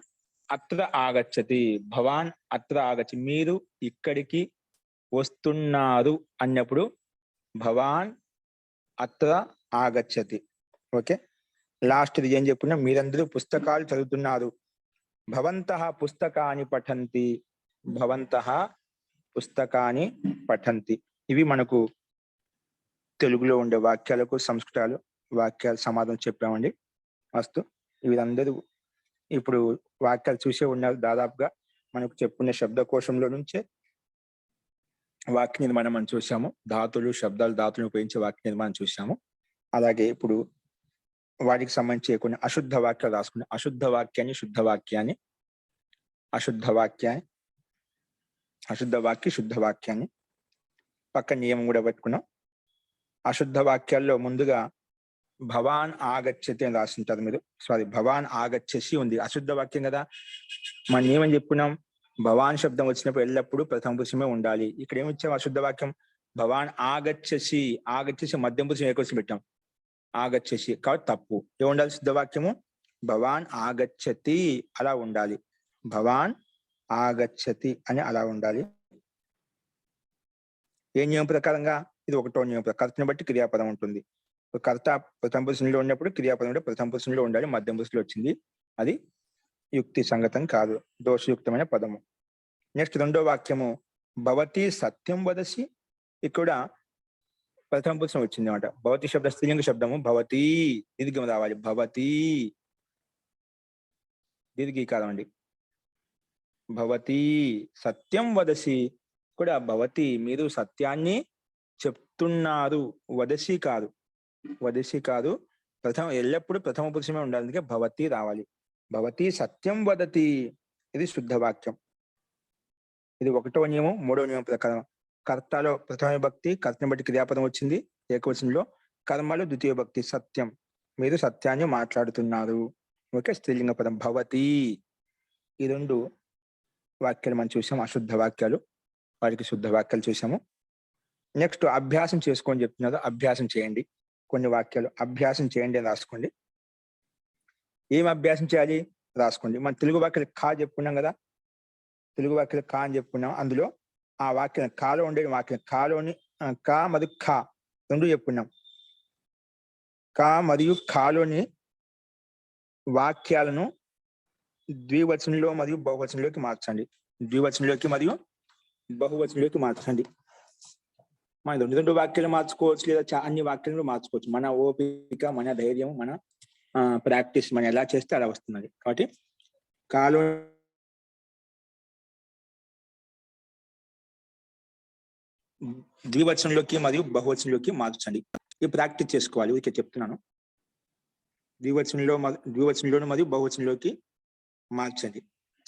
అత్ర ఆగచ్చతి. భవాన్ అత్ర ఆగచ్చి, మీరు ఇక్కడికి వస్తున్నారు అన్నప్పుడు భవాన్ అత్ర ఆగచ్చతి. ఓకే, లాస్ట్ ఇది ఏం చెప్పుకున్నా, మీరందరూ పుస్తకాలు చదువుతున్నారు. భవంతః పుస్తకాని పఠంతి. భవంతః పుస్తకాని పఠంతి. ఇవి మనకు తెలుగులో ఉండే వాక్యాలకు సంస్కృతాలు వాక్యాలు సమాధానం చెప్పామండి. మస్తు వీరందరూ ఇప్పుడు వాక్యాలు చూసే ఉన్నారు. దాదాపుగా మనకు చెప్పుకునే శబ్దకోశంలో నుంచే వాక్య నిర్మాణం మనం చూసాము. ధాతులు, శబ్దాలు, ధాతులను ఉపయోగించే వాక్య నిర్మాణం చూసాము. అలాగే ఇప్పుడు వాటికి సంబంధించి కొన్ని అశుద్ధ వాక్యాలు రాసుకున్నాం. అశుద్ధ వాక్యాన్ని, శుద్ధ వాక్యాన్ని, అశుద్ధ వాక్యాన్ని, అశుద్ధ వాక్య, శుద్ధ వాక్యాన్ని పక్క నియమం కూడా పెట్టుకున్నాం. అశుద్ధ వాక్యాల్లో ముందుగా భవాన్ ఆగచ్చతి అని రాసింటారు మీరు. సారీ, భవాన్ ఆగచ్చసి ఉంది, అశుద్ధ వాక్యం కదా. మనం ఏమని చెప్పుకున్నాం, భవాన్ శబ్దం వచ్చినప్పుడు ఎల్లప్పుడూ ప్రథమ పురుషమే ఉండాలి. ఇక్కడ ఏమి ఇచ్చాం, అశుద్ధ వాక్యం భవాన్ ఆగచ్చసి. ఆగచ్చసి మధ్యం పురుషం ఏకవచనం పెట్టాం, ఆగచ్చసి కాబట్టి తప్పు. ఏమి ఉండాలి, శుద్ధ వాక్యము భవాన్ ఆగచ్చతి అలా ఉండాలి. భవాన్ ఆగచ్చతి అని అలా ఉండాలి. ఏ నియమం ప్రకారంగా, ఇది ఒకటో నియమం. కర్తను బట్టి క్రియాపదం ఉంటుంది. కర్త ప్రథమ పురుషంలో ఉన్నప్పుడు క్రియాపదం కూడా ప్రథమ పురుషంలో ఉండాలి. మధ్యం పురుషంలో వచ్చింది, అది యుక్తి సంగతం కాదు, దోషయుక్తమైన పదము. నెక్స్ట్ రెండో వాక్యము భవతి సత్యం వదసి. ఇక్కడ ప్రథమ పురుషం వచ్చింది అనమాట. భవతి శబ్ద స్త్రీలింగ శబ్దము. భవతి దీర్ఘం రావాలి. భవతి దీర్ఘీకారం అండి. భవతి సత్యం వదసి కూడా భవతి మీరు సత్యాన్ని చెప్తున్నారు. వదసి కాదు, వదసి కాదు, ఎల్లప్పుడూ ప్రథమ పురుషమే ఉండాలి. అందుకే భవతి రావాలి. భవతి సత్యం వదతి, ఇది శుద్ధ వాక్యం. ఇది ఒకటో నియమం. మూడో నియమం ప్రకారం కర్తలో ప్రథమ విభక్తి, కర్తను బట్టి క్రియాపదం వచ్చింది ఏకవచనంలో. కర్మలో ద్వితీయ భక్తి సత్యం, మీరు సత్యాన్ని మాట్లాడుతున్నారు. ఓకే, స్త్రీలింగ పదం భవతి. ఈ రెండు వాక్యాలు మనం చూసాం, అశుద్ధ వాక్యాలు. వాటికి శుద్ధ వాక్యాలు చూసాము. నెక్స్ట్ అభ్యాసం చేసుకోని చెప్తున్నారు. అభ్యాసం చేయండి. కొన్ని వాక్యాలు అభ్యాసం చేయండి అని రాసుకోండి. ఏం అభ్యాసం చేయాలి రాసుకోండి. మన తెలుగు వాక్యాలు కా చెప్పుకున్నాం కదా, తెలుగు వాక్యాలు కా అని చెప్పుకున్నాం. అందులో ఆ వాక్యం కాలో ఉండే వాక్యం, కాలోని కా మరియు ఖా రెండు చెప్పుకున్నాం. కా మరియు ఖాలోని వాక్యాలను ద్వివచనంలో మరియు బహువచనంలోకి మార్చండి. ద్వివచనంలోకి మరియు బహువచనంలోకి మార్చండి. మన రెండు వాక్యాలు మార్చుకోవచ్చు, లేదా అన్ని వాక్యాలను మార్చుకోవచ్చు. మన ఓపిక, మన ధైర్యం, మన ప్రాక్టీస్ మనం ఎలా చేస్తే అలా వస్తున్నది. కాబట్టి కాలో ద్వివచనంలోకి మరియు బహువచనంలోకి మార్చండి. ఇది ప్రాక్టీస్ చేసుకోవాలి. ఊరికే చెప్తున్నాను. ద్వివచనంలోను మరియు బహువచనంలోకి మార్చండి,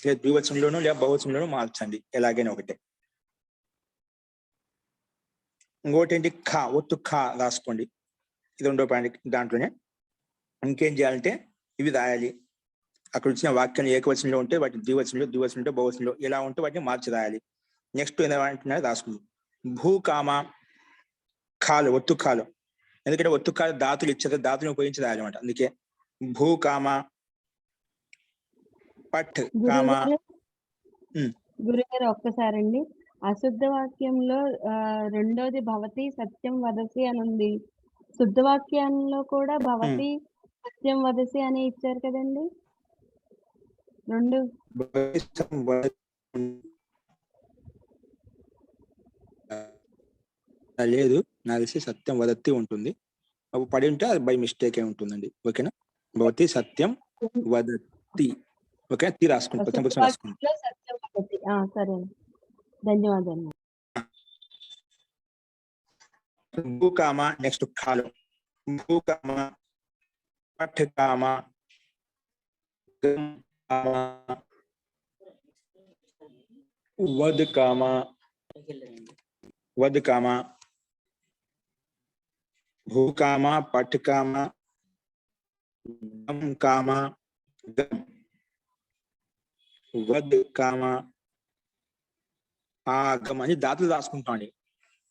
లేదా ద్వివచనంలోను లేదా బహువచనంలోను మార్చండి. ఎలాగైనా ఒకటే. ఇంకోటి ఏంటి, ఖా, ఒత్తు ఖా రాసుకోండి. ఇది రెండో పాయింట్. దాంట్లోనే ఇంకేం చేయాలంటే ఇవి రాయాలి. అక్కడ వచ్చిన వాక్యాలు ఏకవచనంలో ఉంటే వాటిని ద్వివచనంలో, ద్వివచనంలో ఉంటే బహువచనంలో, ఎలా ఉంటే వాటిని మార్చి రాయాలి. నెక్స్ట్ ఏమంటున్నారు రాసుకుంది. భూకామ ఖాలు, ఒత్తు ఖాలు. ఎందుకంటే ఒత్తు ఖాలు ధాతులు ఇచ్చారు, ధాతులను ఉపయోగించి రాయాలి అనమాట. అందుకే భూకామ, పట్ కామ. గురుగారు ఒక్కసారండి, అశుద్ధ వాక్యంలో రెండోది భవతి సత్యం వదసి అని ఉంది. శుద్ధ వాక్యంలో కూడా భవతి సత్యం వదసి అని ఇచ్చారు కదండి. రెండు లేదు, నాకు తెలిసి సత్యం వదత్తి ఉంటుంది. అప్పుడు పడి ఉంటే అది బై మిస్టేక్ ఉంటుందండి. ఓకేనా, భవతి సత్యం వదత్తి. ఓకే, తి రాసుకోండి. రాసుకోండి. సరే, ధన్యవాదాలు. భూకామ, నెక్స్ట్ ఖాలు. భూకామ, పఠకామ, వద్ కామ వద్ కామ భూకామ పట్ కామ గమ్ కామ గమ్ వద్ కామ ఆగం అని దాతలు రాసుకుంటామండి.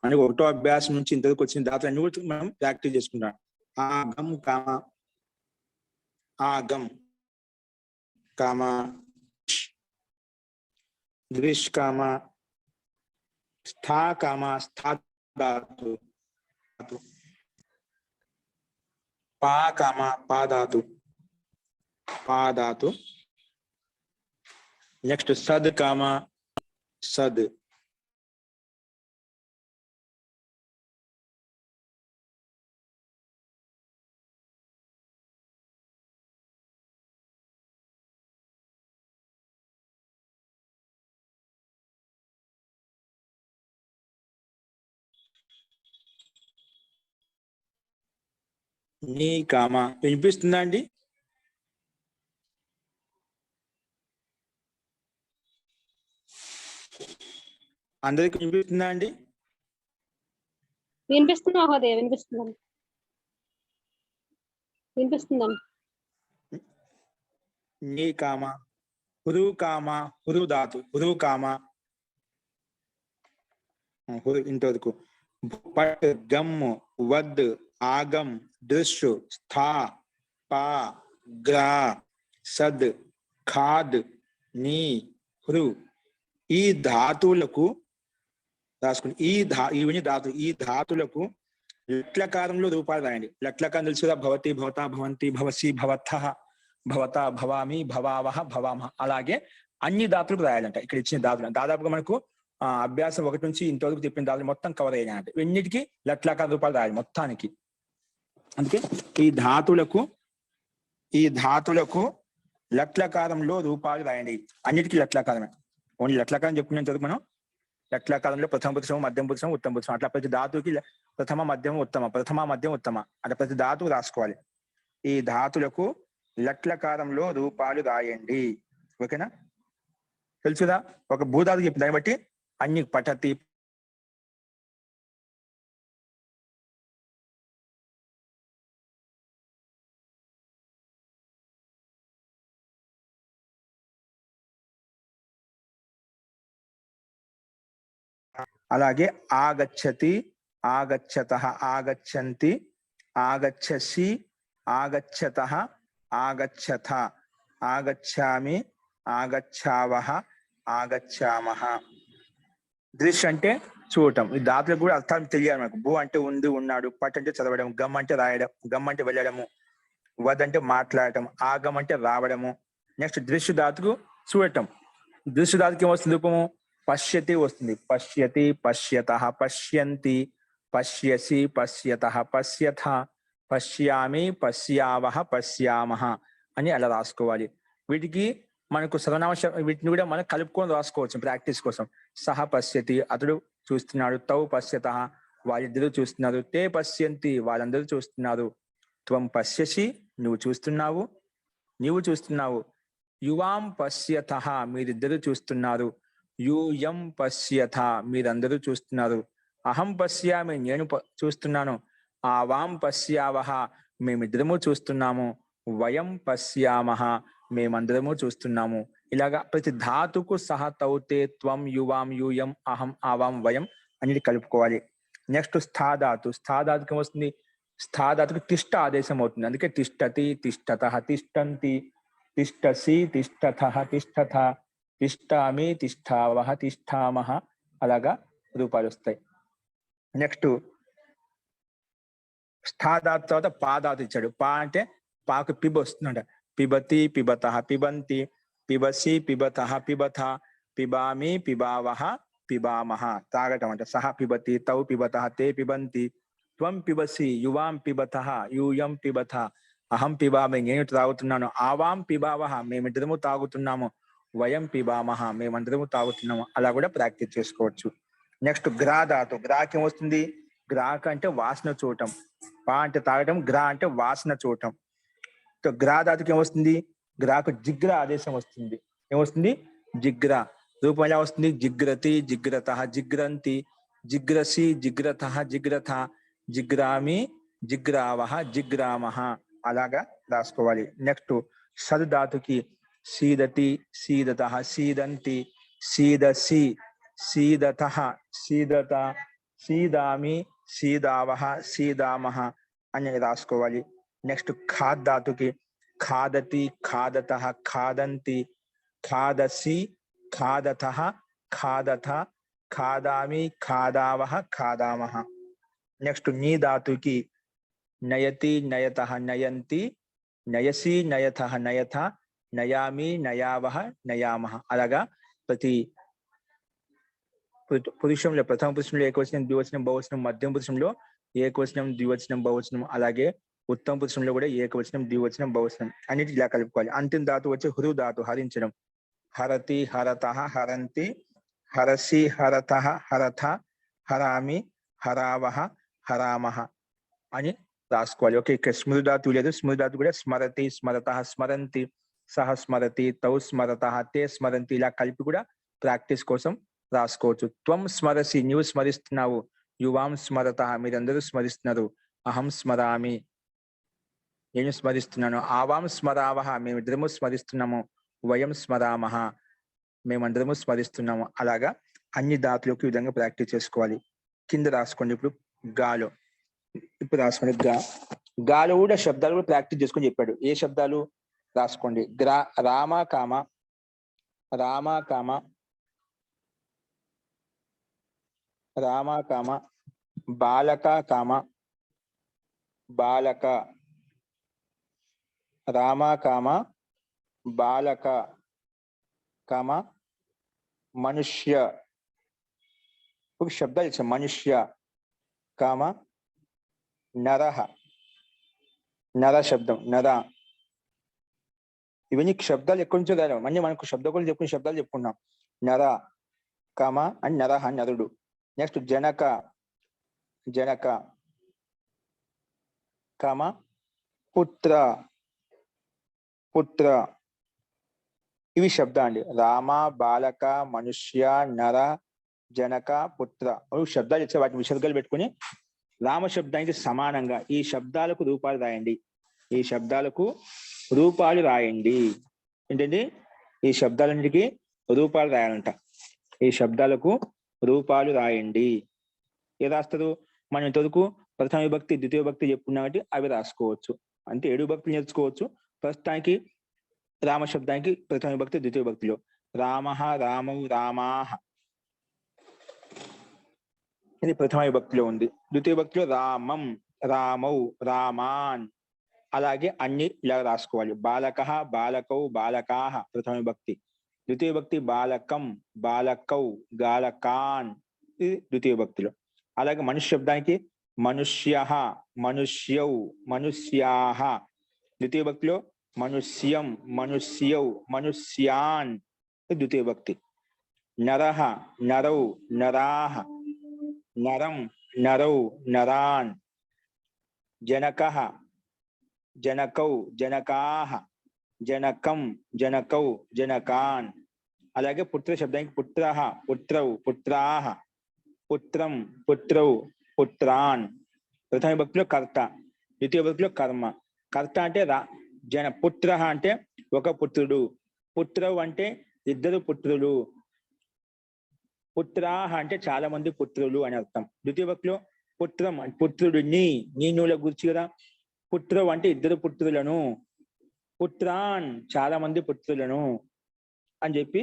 మనకి ఒకటో అభ్యాసం నుంచి ఇంతకు వచ్చిన దాతలు అన్ని కూడా మనం ప్రాక్టీస్ చేసుకుంటాం. ఆగం కామ ఆగం కామ దృష్ కామ స్థా కామ స్థా ధాతు పా కామ పాధాతు పాధాతు. నెక్స్ట్ సద్ కామ సద్ నీ కామ. వినిపిస్తుందా అండి? అందరికి వినిపిస్తుందా అండి? వినిపిస్తుంది మహోదయ, వినిపిస్తుందండి. వినిపిస్తుందండి. నీ కామ హురు కామ హురు ధాతు హురు కామ హురు ఇంతవరకు. పట్ గమ్ వద్ ఆగం దృష్ స్థా పా గ్రా సద్ ఖాద్ నీ హృ. ఈ ధాతువులకు రాసుకుని ఇవన్నీ ధాతు ఈ ధాతులకు లట్లకారంలో రూపాలు రాయండి. లట్లకారం తెలుసు కదా, భవతి భవత భవంతి భవసి భవత భవత భవామి భవావహ భవామహ. అలాగే అన్ని ధాతులకు రాయాలంట. ఇక్కడ ఇచ్చిన ధాతులు దాదాపుగా మనకు అభ్యాసం 1 నుంచి ఇంతవరకు చెప్పిన ధాతులు మొత్తం కవర్ అయ్యాయంటే ఇన్నిటికీ లట్లకార రూపాలు రాయాలి మొత్తానికి. అందుకే ఈ ధాతులకు లట్లకారంలో రూపాలు రాయండి. అన్నిటికీ లట్లకారమే. ఓన్లీ లట్లకారం చెప్పుకునేంత వరకు మనం లట్లకారంలో ప్రథమ పురుషం మధ్యం పురుషం ఉత్తమ పురుషం అట్లా ప్రతి ధాతువుకి ప్రథమ మధ్యం ఉత్తమ ప్రథమ మధ్యం ఉత్తమ అట్లా ప్రతి ధాతువు రాసుకోవాలి. ఈ ధాతులకు లట్లకారంలో రూపాలు రాయండి. ఓకేనా? తెలుసుదా? ఒక భూధాతు చెప్పి దాన్ని బట్టి అన్ని పఠతి అలాగే ఆగచ్చతి ఆగచ్చతః ఆగచ్చంతి ఆగచ్చసి ఆగచ్చతః ఆగచ్చథ ఆగచ్చామి ఆగచ్చావహ ఆగచ్చామః. దృష్ అంటే చూడటం. ఈ ధాతులకు కూడా అర్థాలు తెలియాలి మనకు. భూ అంటే ఉంది ఉన్నాడు, పట్ అంటే చదవడం, గమ్ అంటే రాయడం, గమ్ అంటే వెళ్ళడము, వద్ అంటే మాట్లాడటం, ఆగం అంటే రావడము. నెక్స్ట్ దృశ్య ధాతుకు చూడటం. దృశ్య ధాతుకి ఏమొస్తుంది రూపము? పశ్యతి వస్తుంది. పశ్యతి పశ్యతః పశ్యంతి పశ్యసి పశ్యతః పశ్యథ పశ్యామి పశ్యావహ పశ్యామః అని అలా రాసుకోవాలి. వీటికి మనకు సర్వనామ వీటిని కూడా మనం కలుపుకొని రాసుకోవచ్చు ప్రాక్టీస్ కోసం. సహ పశ్యతి అతడు చూస్తున్నాడు, తౌ పశ్యతః వాళ్ళిద్దరూ చూస్తున్నారు, తే పశ్యంతి వాళ్ళందరూ చూస్తున్నారు, త్వం పశ్యసి నువ్వు చూస్తున్నావు, నీవు చూస్తున్నావు, యువాం పశ్యతః మీరిద్దరూ చూస్తున్నారు, యూయం పశ్యథ మీరందరూ చూస్తున్నారు, అహం పశ్యామి నేను చూస్తున్నాను, ఆవాం పశ్యావహ మేమిద్దరము చూస్తున్నాము, వయం పశ్యామహ మేమందరము చూస్తున్నాము. ఇలాగా ప్రతి ధాతుకు సహ తౌతే త్వం యువాం యూయం అహం ఆవాం వయం అనేది కలుపుకోవాలి. నెక్స్ట్ స్థాధాతు. స్థాధాతుకి ఏమొస్తుంది? స్థాధాతుకు తిష్ట ఆదేశం అవుతుంది. అందుకే తిష్టతి తిష్టతః తిష్టంతి తిష్టసి తిష్టథః తిష్టథ తిష్టామి తిష్టావహ తిష్టామః అలాగా రూపాలు వస్తాయి. నెక్స్ట్ స్థాధాతు తర్వాత పాధాతు ఇచ్చాడు. పా అంటే పాకు పిబ వస్తుందంట. పిబతి పిబతః పిబంతి పిబసి పిబతః పిబథ పిబామి పిబావహ పిబామహ తాగటం అంట. సహ పిబతి తౌ పిబతః తే పిబంతి త్వం పిబసి యువాం పిబతః యూయం పిబథ అహం పిబామి నేను తాగుతున్నాను, ఆవాం పిబావహ మేమిద్దరము తాగుతున్నాము, వయం పిబామహ మేమందరము తాగుతున్నాము. అలా కూడా ప్రాక్టీస్ చేసుకోవచ్చు. నెక్స్ట్ గ్రా ధాతు. గ్రాకి ఏమొస్తుంది? గ్రాక్ అంటే వాసన చూడటం, పా అంటే తాగటం, గ్రా అంటే వాసన చూడటం. గ్రా ధాతుకి ఏమొస్తుంది? గ్రాకు జిగ్ర ఆదేశం వస్తుంది. ఏమొస్తుంది? జిగ్ర. రూపం ఎలా వస్తుంది? జిగ్రతి, జిగ్రత, జిగ్రంతి, జిగ్రసి, జిగ్రత, జిగ్రథ, జిగ్రామి, జిగ్రావహ, జిగ్రామహ. అలాగా రాసుకోవాలి. నెక్స్ట్ సద్ ధాతుకి సీదతి, సీదత, సీదంతి, సీదసి, సీదత, సీదత, సీదామి, సీదావహ, సీదామహ అని రాసుకోవాలి. నెక్స్ట్ ఖాద్ ధాతుకి ఖాదతి, ఖాదత, ఖాదంతి, ఖాదసి, ఖాదత, ఖాదత, ఖాదామి, ఖాదావహ, ఖాదామహ. నెక్స్ట్ నీ ధాతుకి నయతి, నయత, నయంతి, నయసి, నయత, నయథ, నయామి, నయావహ, నయామహ. అలాగా ప్రతి పురుషంలో ప్రథమ పురుషంలో ఏకవచనం, ద్వివచనం, బహువచనం, మధ్యమ పురుషంలో ఏకవచనం, ద్వివచనం, బహువచనం, అలాగే ఉత్తమ పురుషంలో కూడా ఏకవచనం, ద్వివచనం, బహువచనం అన్నిటి ఇలా కలుపుకోవాలి. అంతిమ ధాతు వచ్చి హృ ధాతు, హరించడం. హరతి, హరత, హరంతి, హరసి, హరత, హరథ, హరామి, హరావహ, హరామహ అని రాసుకోవాలి. ఓకే, ఇక్కడ స్మృతి ధాతు లేదు. స్మృతి ధాతు కూడా స్మరతి, స్మరత, స్మరంతి, సహ స్మరతి, తౌ స్మరత, తే స్మరంతి ఇలా కలిపి కూడా ప్రాక్టీస్ కోసం రాసుకోవచ్చు. త్వం స్మరసి, నీవు స్మరిస్తున్నావు. యువాం స్మరత, మీరందరూ స్మరిస్తున్నారు. అహం స్మరామి, నేను స్మరిస్తున్నాను. ఆవాం స్మరావహ, మేమిద్దరము స్మరిస్తున్నాము. వయం స్మరామహ, మేమందరము స్మరిస్తున్నాము. అలాగా అన్ని ధాతులకు ఈ విధంగా ప్రాక్టీస్ చేసుకోవాలి. కింద రాసుకోండి. ఇప్పుడు రాసుకోండి. గాలో కూడా శబ్దాలు కూడా ప్రాక్టీస్ చేసుకొని చెప్పాడు. ఏ శబ్దాలు రాసుకోండి. రామ కామ, రామ కామ, రామ కామ, బాలక కామ, బాలక, రామ కామ, బాలక కామ, మనుష్య. ఒక శబ్దాలు ఇచ్చాం. మనుష్య కామ, నరహ, నర శబ్దం, నర. ఇవన్నీ శబ్దాలు ఎక్కడి నుంచో రాలేవు. మళ్ళీ మనకు శబ్దకులు చెప్పుకునే శబ్దాలు చెప్పుకున్నాం. నర కామ అని నరహ, నరుడు. నెక్స్ట్ జనక, జనక కామ, పుత్ర, పుత్ర. ఇవి శబ్ద అండి. రామ, బాలక, మనుష్య, నర, జనక, పుత్ర శబ్దాలు ఇచ్చే వాటిని విసర్గలు పెట్టుకుని రామ శబ్దానికి సమానంగా ఈ శబ్దాలకు రూపాలు రాయండి. ఈ శబ్దాలకు రూపాలు రాయండి. ఏంటండి? ఈ శబ్దాలన్నిటికీ రూపాలు రాయాలంట. ఈ శబ్దాలకు రూపాలు రాయండి. ఏ రాస్తారు? మనం ఇంతవరకు ప్రథమ విభక్తి, ద్వితీయ విభక్తి చెప్పుకున్నాం కాబట్టి అవి రాసుకోవచ్చు. అంటే 7 విభక్తులు నేర్చుకోవచ్చు. ప్రస్తుతానికి రామ శబ్దానికి ప్రథమ విభక్తి, ద్వితీయ విభక్తిలో రామః, రామౌ, రామాః ఇది ప్రథమ విభక్తిలో ఉంది. ద్వితీయ విభక్తిలో రామం, రామౌ, రామాన్. అలాగే అన్ని ఇలా రాసుకోవాలి. బాలకః, బాలకౌ, బాలకాః ప్రథమ విభక్తి. ద్వితీయ విభక్తి బాలకం, బాలకౌ, గాలకాన్ ఇది ద్వితీయ విభక్తిలో. అలాగే మనుష్య శబ్దానికి మనుష్యః, మనుష్యౌ, మనుష్యాః. ద్వితీయ విభక్తిలో మనుష్యం, మనుష్యౌ, మనుష్యాన్ ద్వితీయ విభక్తి. నరః, నరౌ, నరాః, నరం, నరౌ, నరాన్. జనకః, జనకౌ, జనకాః, జనకం, జనకౌ, జనకాన్. అలాగే పుత్ర శబ్దానికి పుత్రః, పుత్రౌ, పుత్రాః, పుత్రం, పుత్రౌ, పుత్రాన్. ప్రథమ విభక్తిలో కర్త, ద్వితీయ విభక్తిలో కర్మ. కర్త అంటే పుత్ర అంటే ఒక పుత్రుడు, పుత్రవు అంటే 2 పుత్రులు, పుత్రాహ అంటే చాలా మంది పుత్రులు అని అర్థం. ద్వితీయ విభక్తిలో పుత్రం పుత్రుడిని, నీ నూల గురించి కదా. పుత్రవు అంటే 2 పుత్రులను, పుత్రాన్ చాలా మంది పుత్రులను అని చెప్పి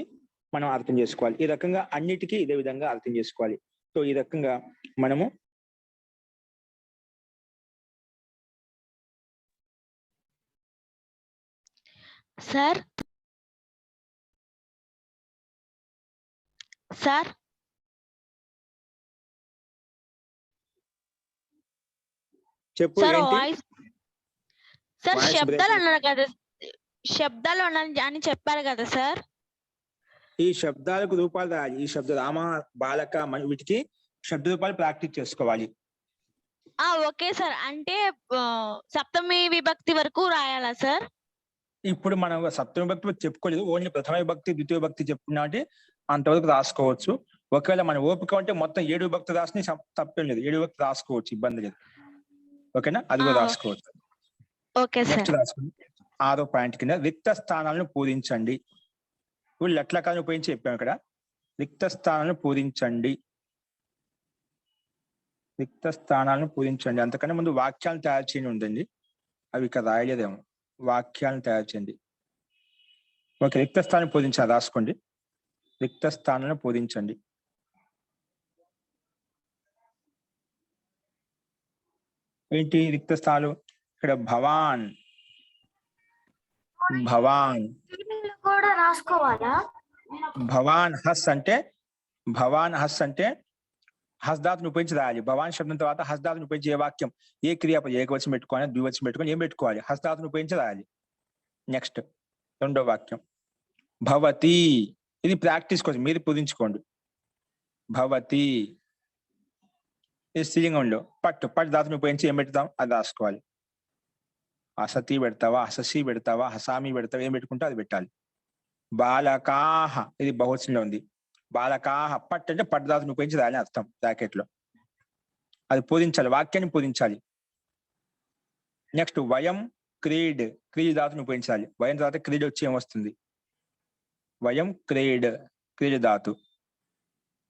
మనం అర్థం చేసుకోవాలి. ఈ రకంగా అన్నిటికీ ఇదే విధంగా అర్థం చేసుకోవాలి. సో ఈ రకంగా మనము సార్ సార్ చెప్పు. సార్ ఏంటి? వాయిస్ సార్ వాయిస్ శబ్దాలు బ్రేక్. అన్నారు కదా, శబ్దాలు అని చెప్పారు కదా సార్. ఈ శబ్దాలకు రూపాలు రాయాలి. ఈ శబ్ద రామ, బాలక వీటికి శబ్ద రూపాలు ప్రాక్టీస్ చేసుకోవాలి. Okay sir. అంటే సప్తమి విభక్తి వరకు రాయాలా సార్? ఇప్పుడు మనం సప్తమ విభక్తి చెప్పుకోలేదు, ఓన్లీ ప్రథమ విభక్తి ద్వితీయ విభక్తి చెప్పుకున్నా అంటే అంతవరకు రాసుకోవచ్చు. ఒకవేళ మన ఓపిక అంటే మొత్తం 7 విభక్తి రాసిన తప్పేం లేదు, 7 విభక్తి రాసుకోవచ్చు, ఇబ్బంది లేదు. ఓకేనా, అది కూడా రాసుకోవచ్చు. Okay next sir. రాసుకోండి. 6వ పాయింట్ కింద రిక్త స్థానాలను పూరించండి. ఇప్పుడు లట్లకాలను ఉపయోగించి చెప్పాము ఇక్కడ. రిక్త స్థానాలను పూరించండి, రిక్త స్థానాలను పూరించండి. అంతకన్నా ముందు వాక్యాలను తయారు చేయని ఉందండి, అవి ఇక్కడ రాయలేదేమో. వాక్యాలను తయారు చేయండి. ఓకే, రిక్త స్థానం పూరించాలి, రాసుకోండి. రిక్త స్థానాలను పూరించండి. ఏంటి రిక్త స్థానాలు? ఇక్కడ భవాన్, భవాన్, కూడా రాసుకోవాలా? భవాన్ హస్ అంటే, భవాన్ హస్ అంటే హస్దాత్ను ఉపయోగించి రాయాలి. భవాన్ శబ్దం తర్వాత హస్దాత్ను ఉపయోగించి ఏ వాక్యం, ఏ క్రియాపదం, ఏకవచనం పెట్టుకోవాలి, ద్వివచనం పెట్టుకొని ఏం పెట్టుకోవాలి, హస్దాత్ను ఉపయోగించి రాయాలి. నెక్స్ట్ 2వ వాక్యం భవతి. ఇది ప్రాక్టీస్ కోసం మీరు పూరించుకోండి. భవతి ఇది స్త్రీలింగంలో పట్టు, పట్టు ధాతుని ఉపయోగించి ఏం పెడతాం అది రాసుకోవాలి. హసతి పెడతావా, హససి పెడతావా, హసామి పెడతావా, ఏం పెట్టుకుంటా అది పెట్టాలి. బాలకాహ ఇది బహువచనంలో ఉంది. బాలకాహ పట్టు అంటే పట్టు ధాతుని ఉపయోగించి రాయాలని అర్థం బ్రాకెట్ లో. అది పూరించాలి, వాక్యాన్ని పూరించాలి. నెక్స్ట్ వయం క్రీడ్, క్రీడ్ ధాతుని ఉపయోగించాలి. వయం తర్వాత క్రీడ్ వచ్చి ఏమొస్తుంది, వయం క్రీడ్, క్రీడ్ ధాతు.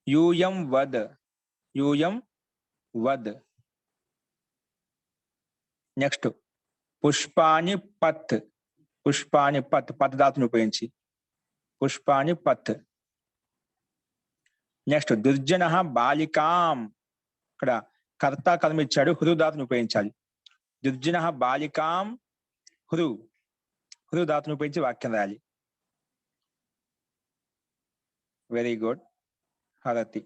యూయం వద్, యూయం వద్. నెక్స్ట్ పుష్పాని పత్, పుష్పాని పత్, పత్ ధాతుని ఉపయోగించి పుష్పాని పత్. నెక్స్ట్ దుర్జన బాలికాం, ఇక్కడ కర్త కర్మ ఇచ్చాడు, హృదు ధాతుని ఉపయోగించాలి. దుర్జన బాలికాం హృ, హృ ధాతుని ఉపయోగించి వాక్యం రాయాలి. Very good, Harathi.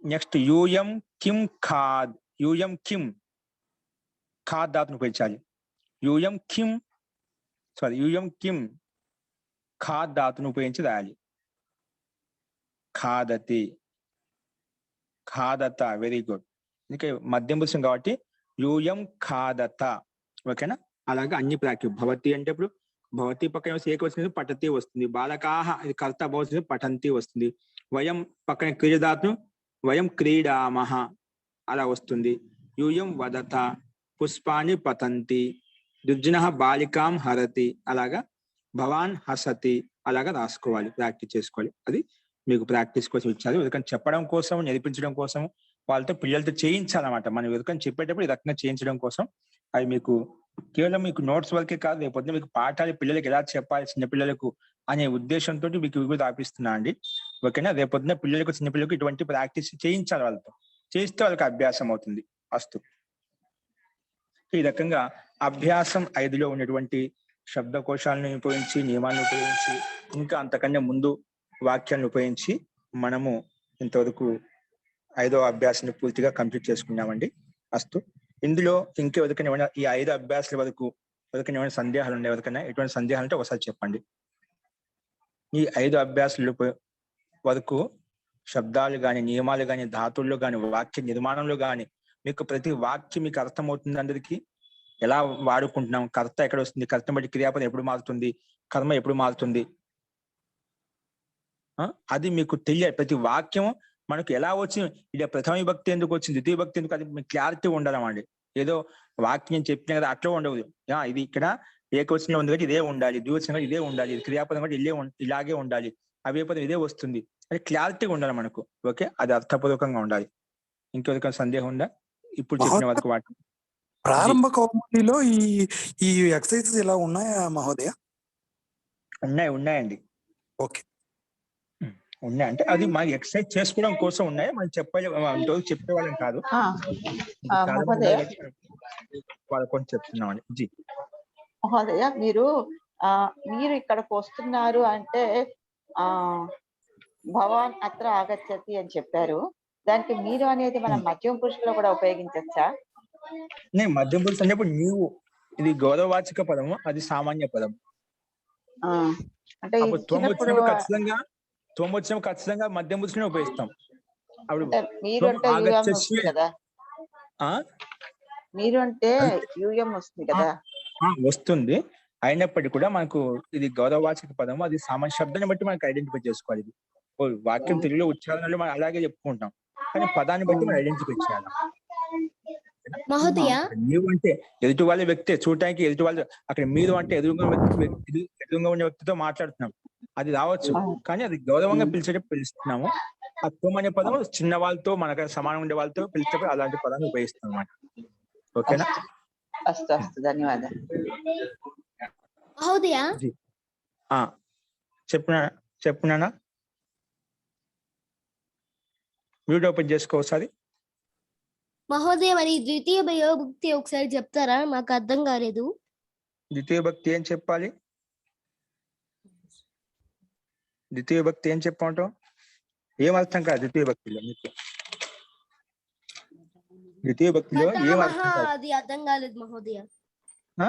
నెక్స్ట్ యూయం కిం ఖాద్, యూయం కిం, ఖాద్ ధాతుని ఉపయోగించాలి. యూయం కిం, యూయం కిం ఖాద్ ధాతుని ఉపయోగించి రాయాలి. ఖాదతి, ఖాదత, వెరీ గుడ్. ఇంకా మధ్యం పురుషం కాబట్టి యూయం ఖాదత. ఓకేనా, అలాగే అన్ని ప్రాక్టీస్. భవతి అంటే ఇప్పుడు భవతి పక్కన ఏకవచనం పఠతి వస్తుంది. బాలకాహ ఇది కర్త బహువచనం పఠంతి వస్తుంది. వయం పక్కన క్రీడాత్ను వయం క్రీడామహ అలా వస్తుంది. యూయం వదత, పుష్పాని పతంతి, దుర్జన బాలికాం హరతి, అలాగా భవాన్ హసతి, అలాగా రాసుకోవాలి, ప్రాక్టీస్ చేసుకోవాలి. అది మీకు ప్రాక్టీస్ కోసం ఇచ్చారు. ఎందుకంటే చెప్పడం కోసం, నేర్పించడం కోసం, వాళ్ళతో పిల్లలతో చేయించాలన్నమాట. మనం ఎందుకని చెప్పేటప్పుడు ఈ రకంగా చేయించడం కోసం. అవి మీకు కేవలం మీకు నోట్స్ వరకే కాదు, రేపొద్దున మీకు పాఠాలు పిల్లలకి ఎలా చెప్పాలి చిన్నపిల్లలకు అనే ఉద్దేశంతో మీకు ఇవి రాపిస్తున్నా అండి. ఓకేనా, రేపొద్దున పిల్లలకు, చిన్నపిల్లలకు ఇటువంటి ప్రాక్టీస్ చేయించాలి, వాళ్ళతో చేస్తే వాళ్ళకి అభ్యాసం అవుతుంది. అస్తు. ఈ రకంగా అభ్యాసం 5లో ఉన్నటువంటి శబ్దకోశాలను ఉపయోగించి, నియమాలను ఉపయోగించి, ఇంకా అంతకన్నా ముందు వాక్యాలను ఉపయోగించి మనము ఇంతవరకు 5వ అభ్యాసాన్ని పూర్తిగా కంప్లీట్ చేసుకున్నామండి. అస్తు. ఇందులో ఇంకా ఎవరికైనా ఏమైనా ఈ 5 అభ్యాసాల వరకు ఎవరికైనా ఏమైనా సందేహాలు ఉన్నాయి, ఎవరికైనా ఎటువంటి సందేహాలు ఉంటే ఒకసారి చెప్పండి. ఈ 5 అభ్యాసాల వరకు శబ్దాలు కానీ, నియమాలు కానీ, ధాతుల్లో కానీ, వాక్య నిర్మాణంలో కానీ మీకు ప్రతి వాక్యం మీకు అర్థమవుతుంది. అందరికీ ఎలా వాడుకుంటున్నాం, కర్త ఎక్కడ వస్తుంది, కర్త బట్టి క్రియాపదం ఎప్పుడు మారుతుంది, కర్మ ఎప్పుడు మారుతుంది, అది మీకు తెలియాలి. ప్రతి వాక్యం మనకు ఎలా వచ్చింది, ఇది ప్రథమ విభక్తి ఎందుకు వచ్చింది, ద్వితీయ విభక్తి ఎందుకు, అది మీకు క్లారిటీ ఉండాలన్నమాట. ఏదో వాక్యం చెప్పిన కదా అట్లా ఉండదు. ఇది ఇక్కడ ఏకవచనంలో ఉంది కాబట్టి ఇదే ఉండాలి, ద్వివచనంలో ఇదే ఉండాలి, క్రియాపదం కూడా ఇలాగే ఉండాలి, అవే పదం ఇదే వస్తుంది, అది క్లారిటీగా ఉండాలి మనకు. ఓకే, అది అర్థపూర్వకంగా ఉండాలి. ఇంకెవరికైనా సందేహం ఉందా ఇప్పుడు చెప్పిన వరకు? వాటి ప్రారంభ కౌముదిలో ఈ ఎక్సర్సైజెస్ ఇలా ఉన్నాయా మహోదయ? ఉన్నాయండి. ఓకే, ఉన్నాయి. అంటే అది మా ఎక్సర్సైజ్ చేసుకోవడం కోసం ఉన్నాయి, మనం చెప్పేవాళ్ళం కాదు, వాళ్ళ కోసం చెప్తున్నామండి. జీ మహోదయ, మీరు ఇక్కడికి వస్తున్నారు అంటే భవాన్ అత్ర ఆగచ్చతి అని చెప్పారు. దానికి మీరు అనేది మనం మధ్యం పురుషులో కూడా ఉపయోగించచ్చా? నేను మధ్యం పురుషు అంటే ఇప్పుడు నీవు ఇది గౌరవవాచక పదము, అది సామాన్య పదం. అంటే త్వం వచ్చినప్పుడు ఖచ్చితంగా మధ్యం పురుషుని ఉపయోగిస్తాం. అప్పుడు మీరు అంటే యూఎం వస్తుంది కదా, మీరు అంటే యూఎం వస్తుంది కదా. వస్తుంది. అయినప్పటికీ కూడా మనకు ఇది గౌరవవాచక పదము, అది సామాన్య శబ్దాన్ని బట్టి మనకు ఐడెంటిఫై చేసుకోవాలి. ఇది వాక్యం తెలుగులో ఉచ్చారణలో మనం అలాగే చెప్పుకుంటాం, కానీ పదాన్ని బట్టి మనం ఐడెంటిఫై చేయాలి. మహోదయ నీవు అంటే ఎదుటి వాళ్ళ వ్యక్తే, చూడటానికి ఎదుటి వాళ్ళు, అక్కడ మీరు అంటే ఎదురుగా ఉన్న వ్యక్తితో మాట్లాడుతున్నాం, అది రావచ్చు, కానీ అది గౌరవంగా పిలిచేటప్పుడు పిలుస్తున్నాము. ఆ త్వం అనే పదం చిన్న వాళ్ళతో, మనకు సమానం ఉండే వాళ్ళతో పిలిచేటప్పుడు అలాంటి పదాన్ని ఉపయోగిస్తాం అన్నమాట. ఓకేనా? అస్తు అస్తు, ధన్యవాదాలు. మహోదయ చెప్పునా మ్యూట్ ఓపెన్ చేసుకో ఒకసారి. మహోదయ మరి ద్వితీయ భక్తి ఒకసారి చెప్తారా? మాకు అర్థం కాలేదు. ద్వితీయ భక్తి ఏం చెప్పాలి? ద్వితీయ భక్తి ఏం చెప్పమంటావు? ఏం అర్థం కాదు ద్వితీయ భక్తిలో మీకు? ద్వితీయ భక్తిలో ఏం అర్థం కాదు? అది అర్థం కాలేదు మహోదయ. ఆ?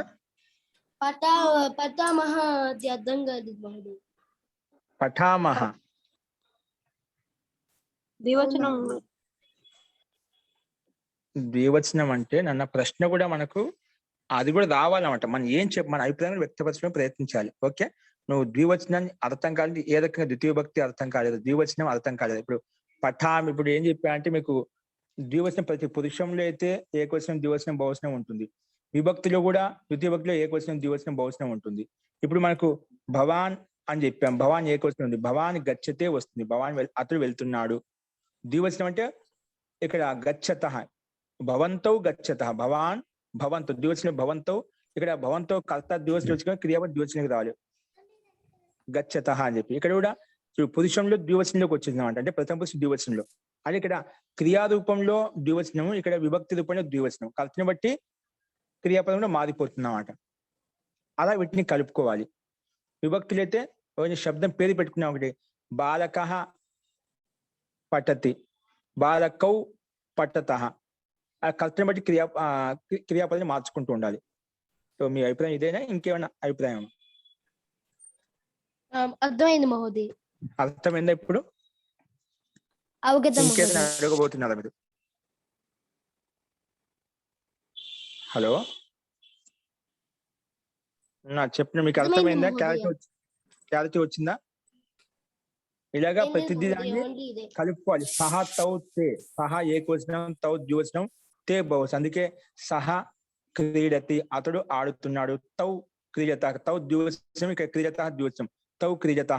పటామహ అది అర్థం కాలేదు మహోదయ. పఠామహ ద్వివచనం అంటే నన్న ప్రశ్న కూడా మనకు అది కూడా రావాలన్నమాట. మనం ఏం మన అభిప్రాయాన్ని వ్యక్తపరచడం ప్రయత్నించాలి. ఓకే, నువ్వు ద్వివచనాన్ని అర్థం కాలేదు, ఏ రకంగా ద్వితీయ భక్తి అర్థం కాలేదు, ద్వివచనం అర్థం కాలేదు. ఇప్పుడు ఇప్పుడు ఏం చెప్పా అంటే మీకు ద్వివచనం ప్రతి పురుషంలో అయితే ఏకవచనం, ద్వివచనం, బహువచనం ఉంటుంది. విభక్తిలో కూడా ద్వితీయ భక్తిలో ఏకవచనం, ద్వివచనం, బహువచనం ఉంటుంది. ఇప్పుడు మనకు భవాన్ అని చెప్పాం, భవాన్ ఏకవచనం ఉంది, భవాన్ గచ్చతే వస్తుంది, భవాన్ అతడు వెళ్తున్నాడు. ద్వివచనం అంటే ఇక్కడ గచ్చత, భవంతౌ గచ్చత, భవాన్ భవంతో, ద్వివచనం భవంతో, ఇక్కడ భవంతో కర్త ద్వివచనం వచ్చుకొని క్రియాపద ద్వివచనానికి రావాలి, గచ్చత అని చెప్పి. ఇక్కడ కూడా పురుషంలో ద్వివచనంలోకి వచ్చింది అనమాట, అంటే ప్రథమ పురుష ద్వివచనంలో. అది ఇక్కడ క్రియారూపంలో ద్వివచనము, ఇక్కడ విభక్తి రూపంలో ద్వివచనం, కర్తని బట్టి క్రియాపదంలో మారిపోతుంది అన్నమాట. అలా వీటిని కలుపుకోవాలి. విభక్తులు అయితే శబ్దం పేరు పెట్టుకున్నాం, ఒకటి బాలకః పఠతి, బాలకౌ పఠతః, ఆ కర్తని బట్టి క్రియాపదాన్ని మార్చుకుంటూ ఉండాలి. సో మీ అభిప్రాయం ఇదేనా, ఇంకేమైనా అభిప్రాయం? అర్థమైంది మహోదయ. అర్థమైందా ఇప్పుడు? అవగతం. ఇంకేదైనా అడగబోతున్నారా మీరు? హలో, చెప్పిన మీకు అర్థమైందా? క్లారిటీ వచ్చిందా? ఇలాగా ప్రతిదీ దాన్ని కలుపుకోవాలి. సహా తౌ తే, సహా ఏకవచనం, తౌ ద్వివచనం, తే బహువచనం. అందుకే సహా క్రీడతి, అతడు ఆడుతున్నాడు, తౌ క్రీడత, తౌ ద్వివచనం, ఇక్కడ క్రీడత ద్వివచనం, తౌ క్రీడత,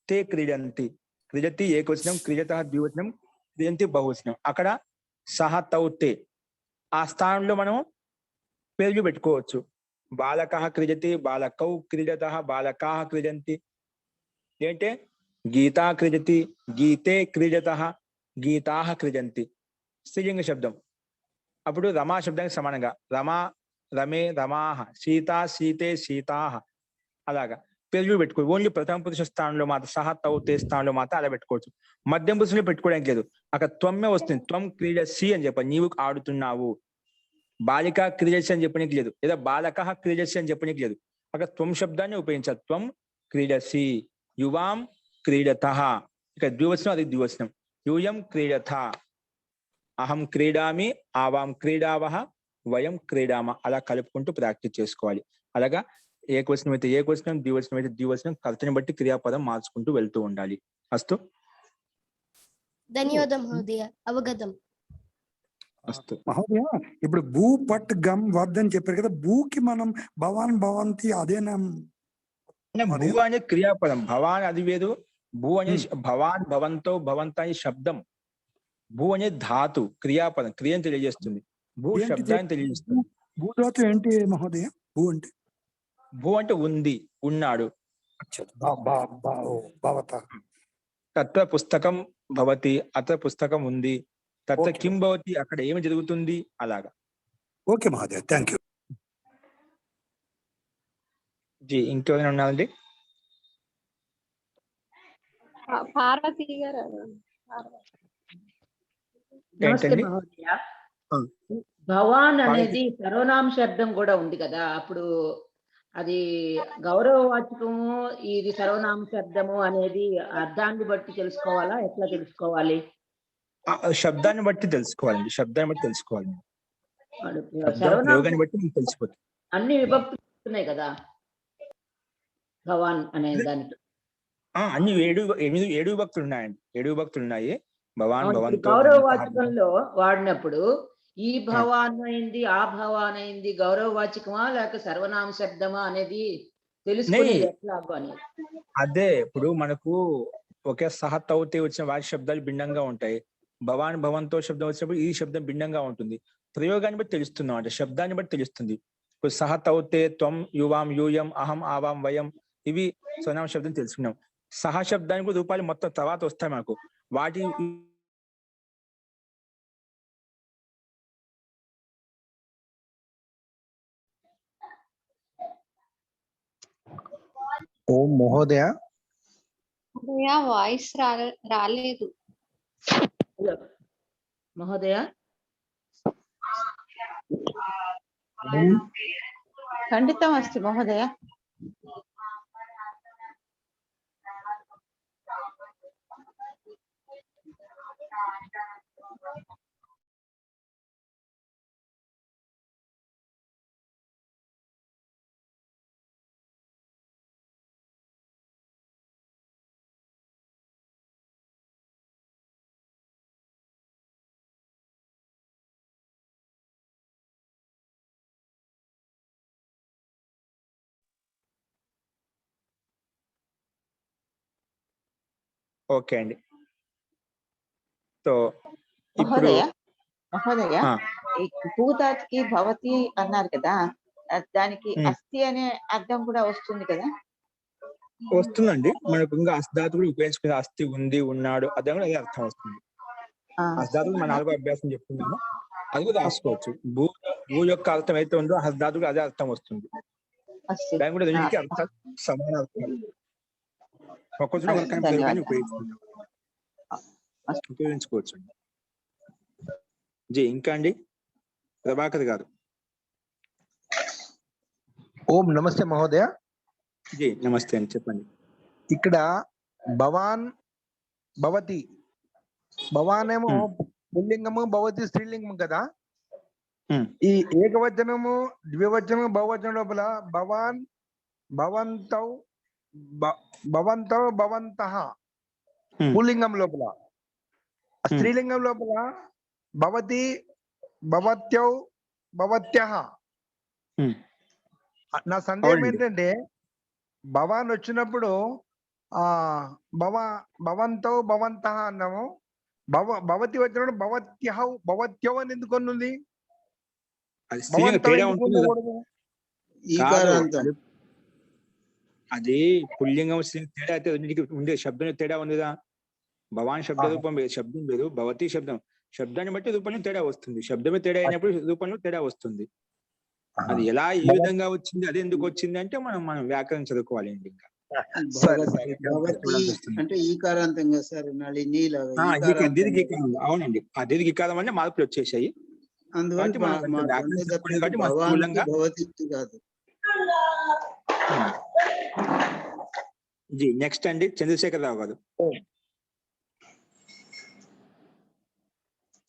తే క్రీడంతి, క్రీడతి ఏకవచనం, క్రీడత ద్వివచనం, క్రీడంతి బహువచనం. అక్కడ సహా తౌ తే, ఆ స్థానంలో మనం పేర్లు పెట్టుకోవచ్చు. బాలకః క్రీడతి, బాలకౌ క్రీడత, బాలకాః క్రీడంతి. ఏంటంటే గీతా క్రీడతి, గీతే క్రీడతః, గీతాః క్రీడంతి. స్త్రీలింగ శబ్దం. అప్పుడు రమా శబ్దానికి సమానంగా రమా, రమే, రమాః, సీత, సీతే, సీతాః. అలాగా పేర్లు పెట్టుకో. ఓన్లీ ప్రథమ పురుష స్థానంలో మాత్రం సహా తౌ తే స్థానంలో మాత్రం అలా పెట్టుకోవచ్చు. మధ్యం పురుషులు పెట్టుకోవడానికి లేదు. అక్కడ త్వమ్మే వస్తుంది. త్వం క్రీడసి అని చెప్ప, నీవు ఆడుతున్నావు. బాలిక క్రీడసి అని చెప్పడానికి లేదు, లేదా బాలకః క్రీడసి అని చెప్పడానికి లేదు. అక్కడ త్వం శబ్దాన్ని ఉపయోగించాలి. త్వం క్రీడసి, యువాం క్రీడతః, ఇక ద్వివచనం, అది ద్వివచనం. యూయం క్రీడథ, అహం క్రీడామి, ఆవాం క్రీడావః, వయం క్రీడామ. అలా కలుపుకుంటూ ప్రాక్టీస్ చేసుకోవాలి. అలాగా ఏకవచనం అయితే ఏకవచనం, ద్వివచనం అయితే ద్వివచనం, కర్తని బట్టి క్రియాపదం మార్చుకుంటూ వెళ్తూ ఉండాలి. అస్తు, ధన్యవాదం మహోదయ, అవగతం. అస్తు. మహోదయ, ఇప్పుడు భూ పట్ గమ్ వద్ అని చెప్పారు కదా, భూకి మనం భవాన్ భవంతి అదేనా? భూ అనే క్రియాపదం, భవాన్ అది వేరు. భూ అనే భవాన్, భవంతో, భవంత అనే శబ్దం. భూ అనే ధాతు, క్రియాపదం, క్రియను తెలియజేస్తుంది. భూ శబ్దాన్ని తెలియజేస్తుంది. భూధాతు ఏంటి మహోదయ? భూ అంటే భూ అంటే ఉంది, ఉన్నాడు. తత్ర పుస్తకం భవతి, అత్ర పుస్తకం ఉంది, తత్ర కిం భవతి, అక్కడ ఏమి జరుగుతుంది, అలాగా. ఓకే మహోదయ, థ్యాంక్ యూ. జీ, ఇంకెవరైనా ఉన్నారండి? పార్వతి గారు. ఏంటండి? భవాన్ అనేది సర్వనామ శబ్దం కూడా ఉంది కదా, అప్పుడు అది గౌరవవాచకము, ఇది సర్వనామ శబ్దము అనేది అర్థాన్ని బట్టి తెలుసుకోవాలా, ఎట్లా తెలుసుకోవాలి? శబ్దాన్ని బట్టి తెలుసుకోవాలండి, శబ్దాన్ని బట్టి తెలుసుకోవాలి. సర్వనామాన్ని బట్టి మీకు తెలిసిపోతుంది. అన్ని విభక్తులు ఉన్నాయి కదా భవాన్ అనే దానికి. అన్ని 7 విభక్తులు ఉన్నాయండి. 7 విభక్తులు ఉన్నాయి. భవాన్, ఇప్పుడు భవంతో, గౌరవవాచకంలో వాడినప్పుడు ఈ భవాన్ అయింది, ఆ భవాన్ అయింది గౌరవవాచకమా లేక సర్వనామ శబ్దమా అనేది తెలుసుకునేది ఎట్లా అని. అదే ఇప్పుడు మనకు ఒకే సహతౌతే వచ్చిన వాటి శబ్దాలు భిన్నంగా ఉంటాయి. భవాన్, భవంతో శబ్దం వచ్చినప్పుడు ఈ శబ్దం భిన్నంగా ఉంటుంది. ప్రయోగాన్ని బట్టి తెలుస్తున్నాం అంటే శబ్దాన్ని బట్టి తెలుస్తుంది. ఇప్పుడు సహతౌతే, త్వం, యువాం, యూయం, అహం, ఆవాం, వయం ఇవి సర్వనామ శబ్దం తెలుసుకున్నాం. సహ శబ్దానికి రూపాయలు మొత్తం తర్వాత వస్తాయి మనకు. వాటి ఓం మహోదయ. వాయిస్ రాలేదు మహోదయ. ఖండితం అస్తి మహోదయ. ఓకే అండి. సో ఇప్పుడు మహోదయ ఈ భూతాత్కి భవతి అన్నారు కదా, దానికి అస్థి అనే అర్థం కూడా వస్తుంది కదా? వస్తుందండి. మనకు ఇంకా అస్ధాతు కూడా ఉపయోగించుకునే అస్థి ఉంది, ఉన్నాడు అదే కూడా అదే అర్థం వస్తుంది. అస్ధాతు మన 4వ అభ్యాసం చెప్తున్నాము, అది కూడా రాసుకోవచ్చు. భూ యొక్క అర్థం అయితే ఉందో హస్ధాతుకు అదే అర్థం వస్తుంది. దాని కూడా రెండింటికి అర్థం సమాన అర్థాలు. ఒక్కొక్కరు ఒకరికైనా ప్రయోగాన్ని ఉపయోగించుకోవచ్చు అండి. జీ ఇంకా అండి ప్రభాకర్ గారు. ఓం నమస్తే మహోదయ. జీ నమస్తే అండి, చెప్పండి. ఇక్కడ భవాన్, భవతి, భవాన్ ఏమో పుల్లింగము, భవతి స్త్రీలింగము కదా. ఈ ఏకవచనము, ద్వివచనము, బహువచనం లోపల భవాన్, భవంతౌ, భవంతో, భవంతః పుల్లింగం లోపల, స్త్రీలింగం లోపల భవతి, భవత్యౌ, భవత్యః. నా సందేహం ఏంటంటే భవాన్ వచ్చినప్పుడు భవంతో, భవంతః అన్నాము. భవతి వచ్చినప్పుడు భవత్యౌ అని ఎందుకు ఉంది? అది పుల్లింగం తేడా అయితే ఉండే శబ్దం తేడా ఉందిగా. భవాన్ శబ్ద రూపం వేరు, శబ్దం వేరు. భవతి శబ్దాన్ని బట్టి రూపంలో తేడా వస్తుంది. శబ్దమే తేడా అయినప్పుడు రూపంలో తేడా వస్తుంది. అది ఎలా ఏ విధంగా వచ్చింది, అది ఎందుకు వచ్చింది అంటే మనం వ్యాకరణం చదువుకోవాలి అండి. ఇంకా అంటే ఈకారాంతంగా సార్ అవునండి, ఆ దీర్ఘికారం అంటే మార్పులు వచ్చేసాయి. జీ నెక్స్ట్ అండి చంద్రశేఖరరావు గారు.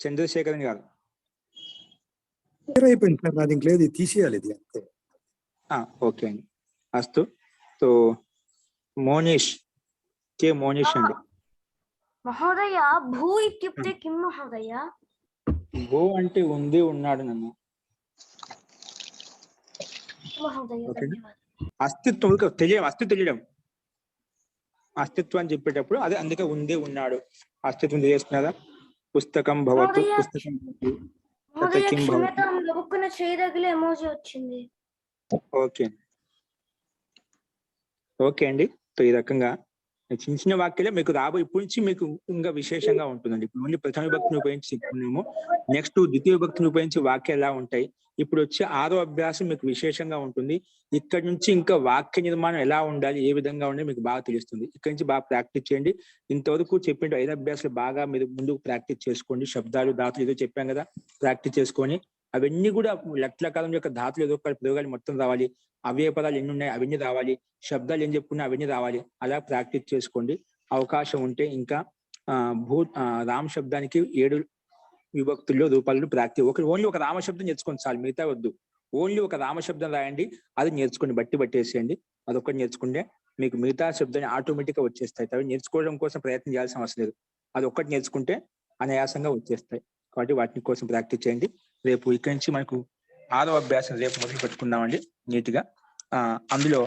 చంద్రశేఖరన్ గారు. అయిపోయింది సార్, నాది ఇంక లేదు, తీసేయాలి ఇది అంతే. ఓకే అండి, అస్తు. సో మోనిష్, కే మోనిష్ అండి. మహోదయ భూ ఇత్యుక్తే కిం మహోదయ? భూ అంటే ఉంది, ఉన్నాడు. నన్ను అస్తిత్వం తెలియడం, అస్తిత్వం అని చెప్పేటప్పుడు అదే, అందుకే ఉంది, ఉన్నాడు అస్తిత్వం తెలియజేస్తున్నారా. పుస్తకం భవతు, పుస్తకం ఓకే అండి. సో ఈ రకంగా చిన్న చిన్న వాక్యాలే మీకు ఇప్పుడు నుంచి మీకు ఇంకా విశేషంగా ఉంటుందండి. ఇప్పుడు ఓన్లీ ప్రథమ విభక్తిని ఉపయోగించి చెప్పుకున్నాము. నెక్స్ట్ ద్వితీయ విభక్తిని ఉపయోగించి వాక్యాలు ఎలా ఉంటాయి. ఇప్పుడు వచ్చే 6వ అభ్యాసం మీకు విశేషంగా ఉంటుంది. ఇక్కడ నుంచి ఇంకా వాక్య నిర్మాణం ఎలా ఉండాలి, ఏ విధంగా ఉండాలి మీకు బాగా తెలుస్తుంది. ఇక్కడ నుంచి బాగా ప్రాక్టీస్ చేయండి. ఇంతవరకు చెప్పిన 5 అభ్యాసాలు బాగా మీరు ముందుకు ప్రాక్టీస్ చేసుకోండి. శబ్దాలు, ధాతులు ఏదో చెప్పాం కదా, ప్రాక్టీస్ చేసుకొని అవన్నీ కూడా లట్లకాలం యొక్క ధాతులు ఏదో ఒక ప్రయోగాలు మొత్తం రావాలి. అవే పదాలు ఎన్ని ఉన్నాయి అవన్నీ రావాలి. శబ్దాలు ఏం చెప్పుకున్నా అవన్నీ రావాలి. అలా ప్రాక్టీస్ చేసుకోండి. అవకాశం ఉంటే ఇంకా రామ్ శబ్దానికి 7 విభక్తుల్లో రూపాలను ప్రాక్టీస్. ఓన్లీ ఒక రామ శబ్దం నేర్చుకోండి చాలు, మిగతా వద్దు. ఓన్లీ ఒక రామశబ్దం రాయండి, అది నేర్చుకుని బట్టి పట్టేసేయండి. అదొక్కటి నేర్చుకుంటే మీకు మిగతా శబ్దాన్ని ఆటోమేటిక్ గా వచ్చేస్తాయి. అవి నేర్చుకోవడం కోసం ప్రయత్నం చేయాల్సిన అవసరం లేదు. అది ఒక్కటి నేర్చుకుంటే అనాయాసంగా వచ్చేస్తాయి. కాబట్టి వాటి కోసం ప్రాక్టీస్ చేయండి. రేపు ఇక్కడి నుంచి మనకు 6వ అభ్యాసం రేపు మొదలు పెట్టుకుందామండి నీట్గా. అందులో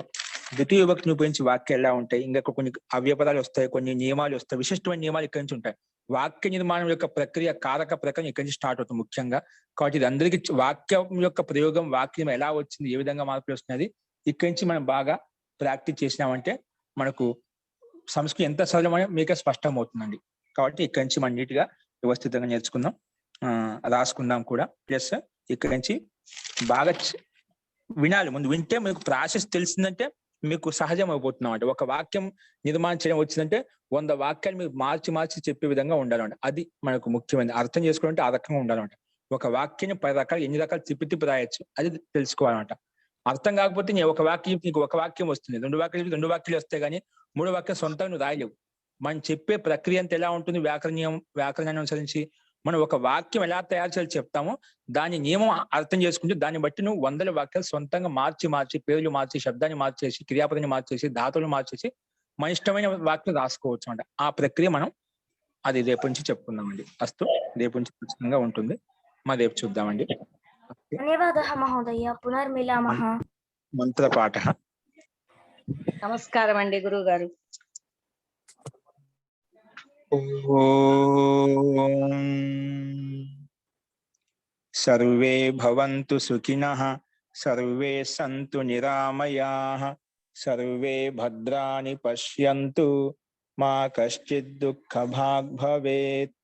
ద్వితీయ విభక్తిని ఉపయోగించి వాక్యాలు ఎలా ఉంటాయి, ఇంకా కొన్ని అవ్యపదాలు వస్తాయి, కొన్ని నియమాలు వస్తాయి, విశిష్టమైన నియమాలు ఇక్కడి నుంచి ఉంటాయి. వాక్య నిర్మాణం యొక్క ప్రక్రియ కారక ప్రకారం ఇక్కడి నుంచి స్టార్ట్ అవుతుంది ముఖ్యంగా. కాబట్టి ఇది అందరికీ వాక్యం యొక్క ప్రయోగం, వాక్యం ఎలా వచ్చింది, ఏ విధంగా మార్పులు వస్తున్నది ఇక్కడి నుంచి మనం బాగా ప్రాక్టీస్ చేసినామంటే మనకు సంస్కృతి ఎంత సరళమో మీకే స్పష్టం అవుతుందండి. కాబట్టి ఇక్కడి నుంచి మనం నీట్గా వ్యవస్థితంగా నేర్చుకుందాం, రాసుకుందాం కూడా. ప్లస్ ఇక్కడి నుంచి బాగా వినాలి. ముందు వింటే మీకు ప్రాసెస్ తెలిసిందంటే మీకు సహజం అయిపోతున్నాం అంటే. ఒక వాక్యం నిర్మాణం చేయడం వచ్చిందంటే 100 వాక్యాలు మీరు మార్చి చెప్పే విధంగా ఉండాలంట. అది మనకు ముఖ్యమైనది. అర్థం చేసుకోవాలంటే ఆ రకంగా ఉండాలంట. ఒక వాక్యాన్ని 10 రకాలు, 8 రకాలు తిప్పి రాయొచ్చు, అది తెలుసుకోవాలంట. అర్థం కాకపోతే ఒక వాక్యం నీకు ఒక వాక్యం వస్తుంది, 2 వాక్యాలు వస్తాయి, కానీ 3వ వాక్యం సొంతంగా నువ్వు రాయలేవు. మనం చెప్పే ప్రక్రియ అంతా ఎలా ఉంటుంది, వ్యాకరణాన్ని అనుసరించి మనం ఒక వాక్యం ఎలా తయారు చేయాలి చెప్తామో దాని నియమం అర్థం చేసుకుంటే దాన్ని బట్టి నువ్వు 100 వాక్యాలు సొంతంగా మార్చి పేర్లు మార్చి, శబ్దాన్ని మార్చేసి, క్రియాపదాన్ని మార్చేసి, ధాతువులు మార్చేసి మన ఇష్టమైన వాక్యం రాసుకోవచ్చు అంట. ఆ ప్రక్రియ మనం అది రేపు నుంచి చెప్పుకుందామండి. అస్తు రేపు నుంచి ఖచ్చితంగా ఉంటుంది. మరి రేపు చూద్దామండి. ధన్యవాదాः మహోదయ. పునర్మిలామः. మంత్రపాఠ. నమస్కారం అండి గురువు గారు. ఓం సర్వే భవంతు సుఖినః, సర్వే సంతు నిరామయాః, సర్వే భద్రాణి పశ్యంతు, మా కశ్చిద్ దుఃఖభాగ్ భవేత్.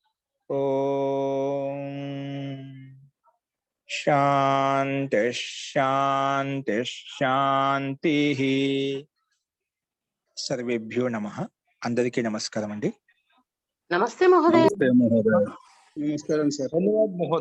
ఓం శాంతి శాంతి శాంతిః. సర్వేభ్యో నమః. అందరికీ నమస్కారం అండి. నమస్తే మహోదయ. నమస్కారం సార్. ధన్యవాదాలు మహోదయ.